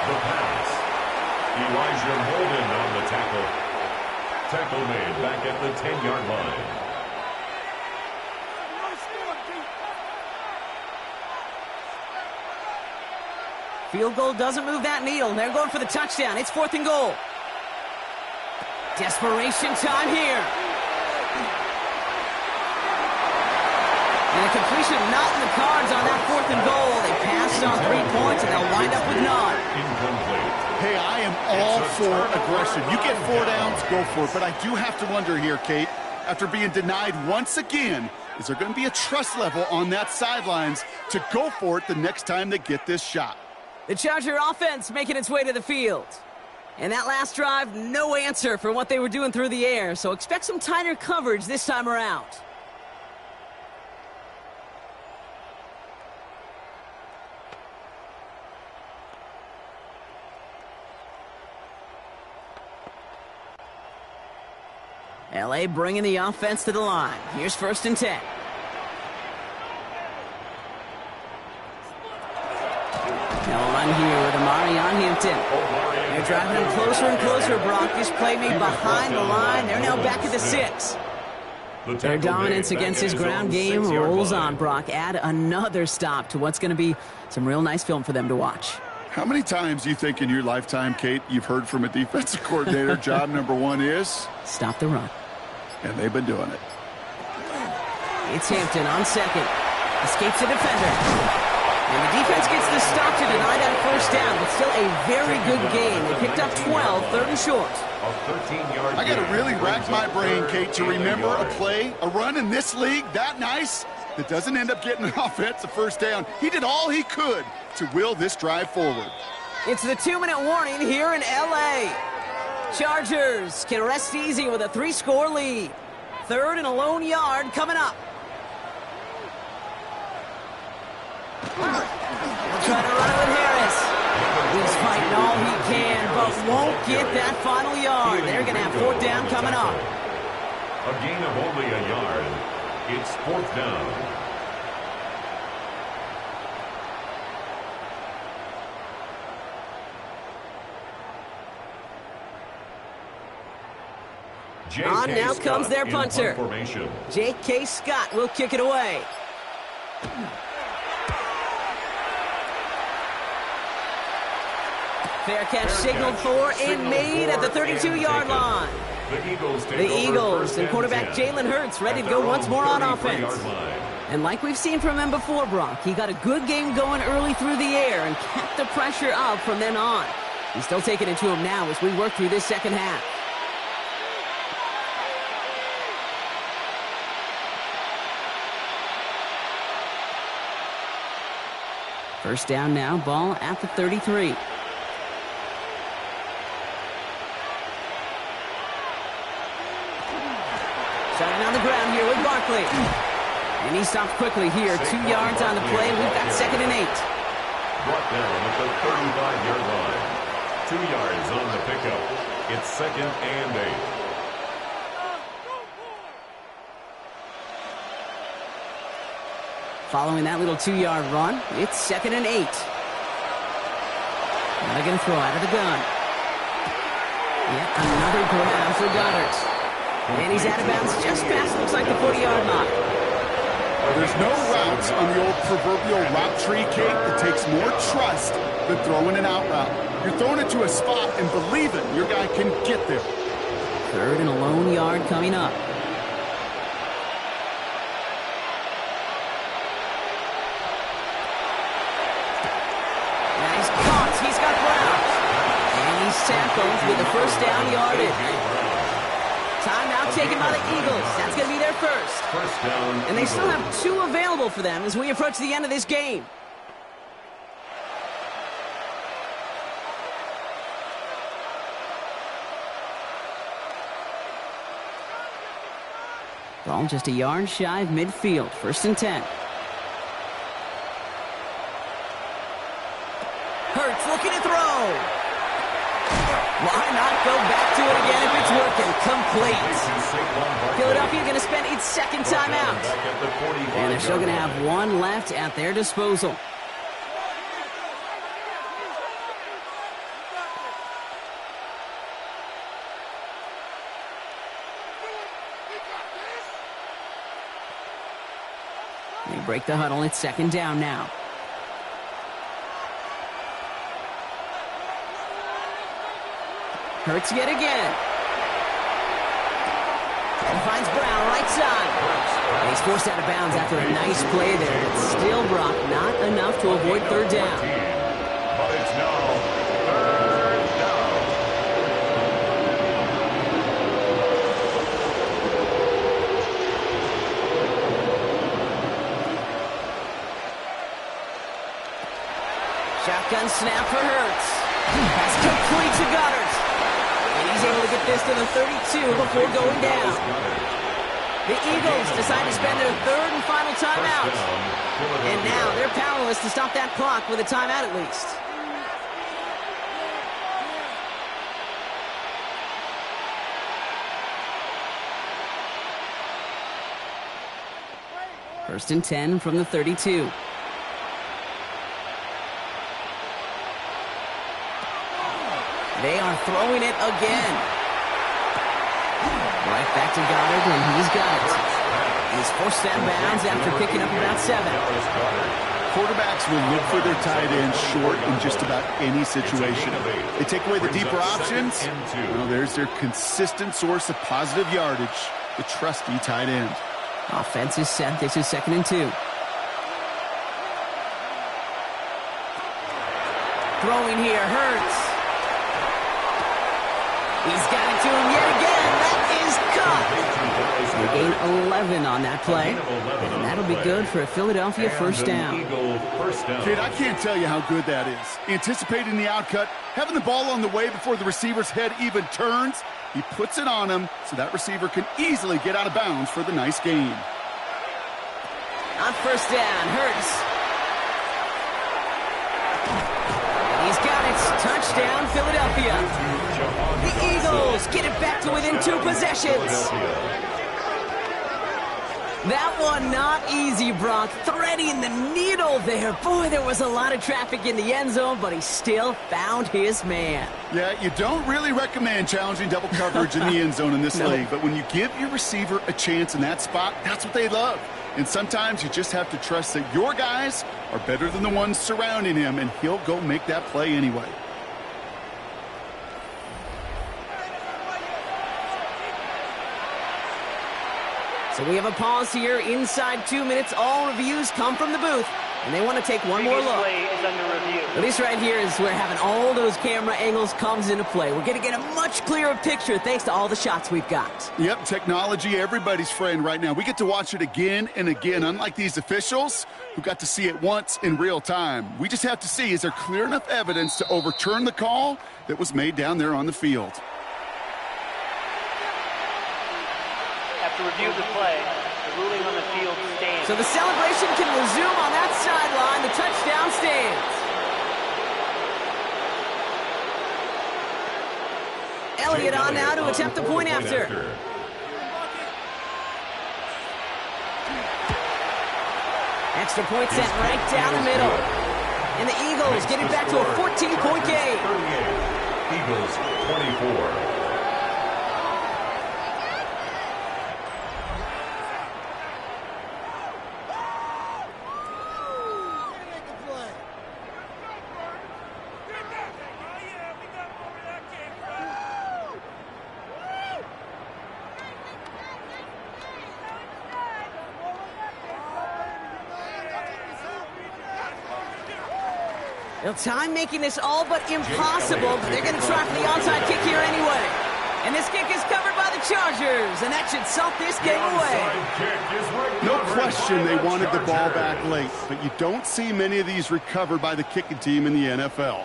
The pass. Elijah Molden on the tackle. Tackle made back at the 10-yard line. Field goal doesn't move that needle. They're going for the touchdown. It's 4th and goal. Desperation time here. And a completion not in the cards on that 4th and goal. They passed on 3 points, and they'll wind up with none. Incomplete. Hey, I am all for aggression. You get 4 downs, go for it. But I do have to wonder here, Kate, after being denied once again, is there going to be a trust level on that sidelines to go for it the next time they get this shot? The Charger offense making its way to the field. And that last drive, no answer for what they were doing through the air. So expect some tighter coverage this time around. LA bringing the offense to the line. Here's 1st and 10. They'll run here with Amari on Hampton. They're driving him closer and closer, Brock. This play made behind the line. They're now back at the 6. Their dominance against his ground game rolls on, Brock. Add another stop to what's going to be some real nice film for them to watch. How many times do you think in your lifetime, Kate, you've heard from a defensive coordinator, job number 1 is? Stop the run. And they've been doing it. It's Hampton on 2nd. Escapes the defender. And the defense gets the stop to deny that 1st down, but still a very good game. They picked up 12, 3rd and short. I got to really rack my brain, Kate, to remember a play, a run in this league that nice that doesn't end up getting an offensive 1st down. He did all he could to will this drive forward. It's the 2-minute warning here in L.A. Chargers can rest easy with a 3-score lead. 3rd and a lone yard coming up. They'll try to run it with Harris. He's fighting all he can, but won't get that final yard. They're going to have 4th down coming up. A gain of only a yard. It's 4th down. On now comes their punter. J.K. Scott will kick it away. Fair catch signaled for and made at the 32-yard line. The Eagles and quarterback Jalen Hurts ready to go once more on offense. And like we've seen from him before, Brock, he got a good game going early through the air and kept the pressure up from then on. He's still taking it to him now as we work through this 2nd half. First down now, ball at the 33. Starting on the ground here with Barkley. And he stopped quickly here. 2 yards on the play. We've got 2nd and 8. Brought down at the 35-yard line. 2 yards on the pickup. It's 2nd and 8. Following that little 2-yard run, it's 2nd and 8. Now they're going to throw out of the gun. Yet another grab for Goddard. And he's out of bounds just past, looks like, the 40-yard line. There's no routes on the old proverbial route tree, Kate, that takes more trust than throwing an out route. You're throwing it to a spot and believing your guy can get there. 3rd and a lone yard coming up. Now he's caught. He's got Brown. And he's tackled with the 1st down yardage. Timeout taken by the Eagles. That's going to be their first. And they still have 2 available for them as we approach the end of this game. Ball just a yard shy of midfield. 1st and 10. Hurts looking to throw. Why not go back to it again if it's working? Complete. Philadelphia going to spend its 2nd timeout. And they're still going to have one left at their disposal. They break the huddle. It's 2nd down now. Hurts yet again. And finds Brown right side. And he's forced out of bounds after a nice play there. But still, Brock, not enough to avoid 3rd down. But it's now 3rd down. Shotgun snap for Hurts. Pass complete to Goddard. And he's able to get this to the 32 before going down. The Eagles decide to spend their 3rd and final timeout. And now they're powerless to stop that clock with a timeout at least. First and 10 from the 32. They are throwing it again. Right back to Goddard, and he's got it. He's forced out of bounds after picking up about 7. Quarterbacks will look for their tight end short in just about any situation. They take away the deeper options. Well, there's their consistent source of positive yardage, the trusty tight end. Offense is set. This is 2nd and 2. Throwing here, Hurts. He's got it to him yet again. That is caught. They gain 11 on that play. And that'll be good for a Philadelphia 1st down. Kid, I can't tell you how good that is. Anticipating the outcut, having the ball on the way before the receiver's head even turns. He puts it on him so that receiver can easily get out of bounds for the nice gain. On 1st down, Hurts. He's got it. Touchdown, Philadelphia. The Eagles get it back to within 2 possessions. That one not easy, Brock. Threading the needle there. Boy, there was a lot of traffic in the end zone, but he still found his man. Yeah, you don't really recommend challenging double coverage in the end zone in this league, but when you give your receiver a chance in that spot, that's what they love. And sometimes you just have to trust that your guys are better than the ones surrounding him, and he'll go make that play anyway. So we have a pause here. Inside 2 minutes, all reviews come from the booth. And they want to take one more look. Play is under review. Well, this right here is where having all those camera angles comes into play. We're going to get a much clearer picture thanks to all the shots we've got. Yep, technology, everybody's friend right now. We get to watch it again and again, unlike these officials who got to see it once in real time. We just have to see, is there clear enough evidence to overturn the call that was made down there on the field? After review of the play, the ruling on the field stands. So the celebration can resume on that sideline. The touchdown stands. Elliott on now to attempt the point after. Extra point sent right down the middle. And the Eagles getting back to a 14-point game. Eagles 24. Well, time making this all but impossible, but they're going to try for the onside kick here anyway. And this kick is covered by the Chargers, and that should salt this game away. No question they wanted the ball back late, but you don't see many of these recovered by the kicking team in the NFL.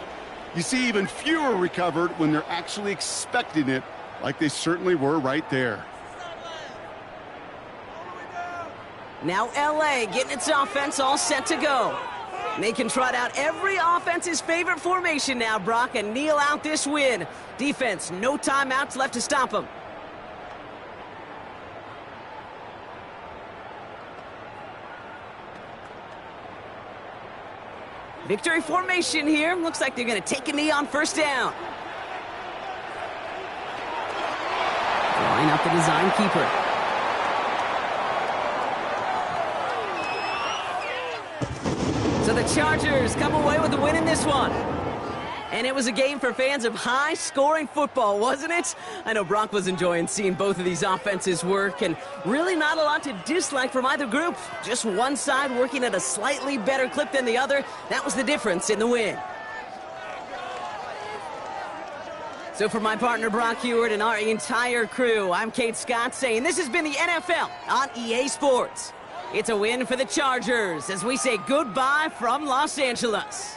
You see even fewer recovered when they're actually expecting it, like they certainly were right there. Now LA getting its offense all set to go. And they can trot out every offense's favorite formation now, Brock, and kneel out this win. Defense, no timeouts left to stop them. Victory formation here. Looks like they're going to take a knee on first down. Line up the design keeper. So the Chargers come away with the win in this one. And it was a game for fans of high-scoring football, wasn't it? I know Brock was enjoying seeing both of these offenses work, and really not a lot to dislike from either group. Just one side working at a slightly better clip than the other. That was the difference in the win. So for my partner Brock Huard and our entire crew, I'm Kate Scott saying this has been the NFL on EA Sports. It's a win for the Chargers as we say goodbye from Los Angeles.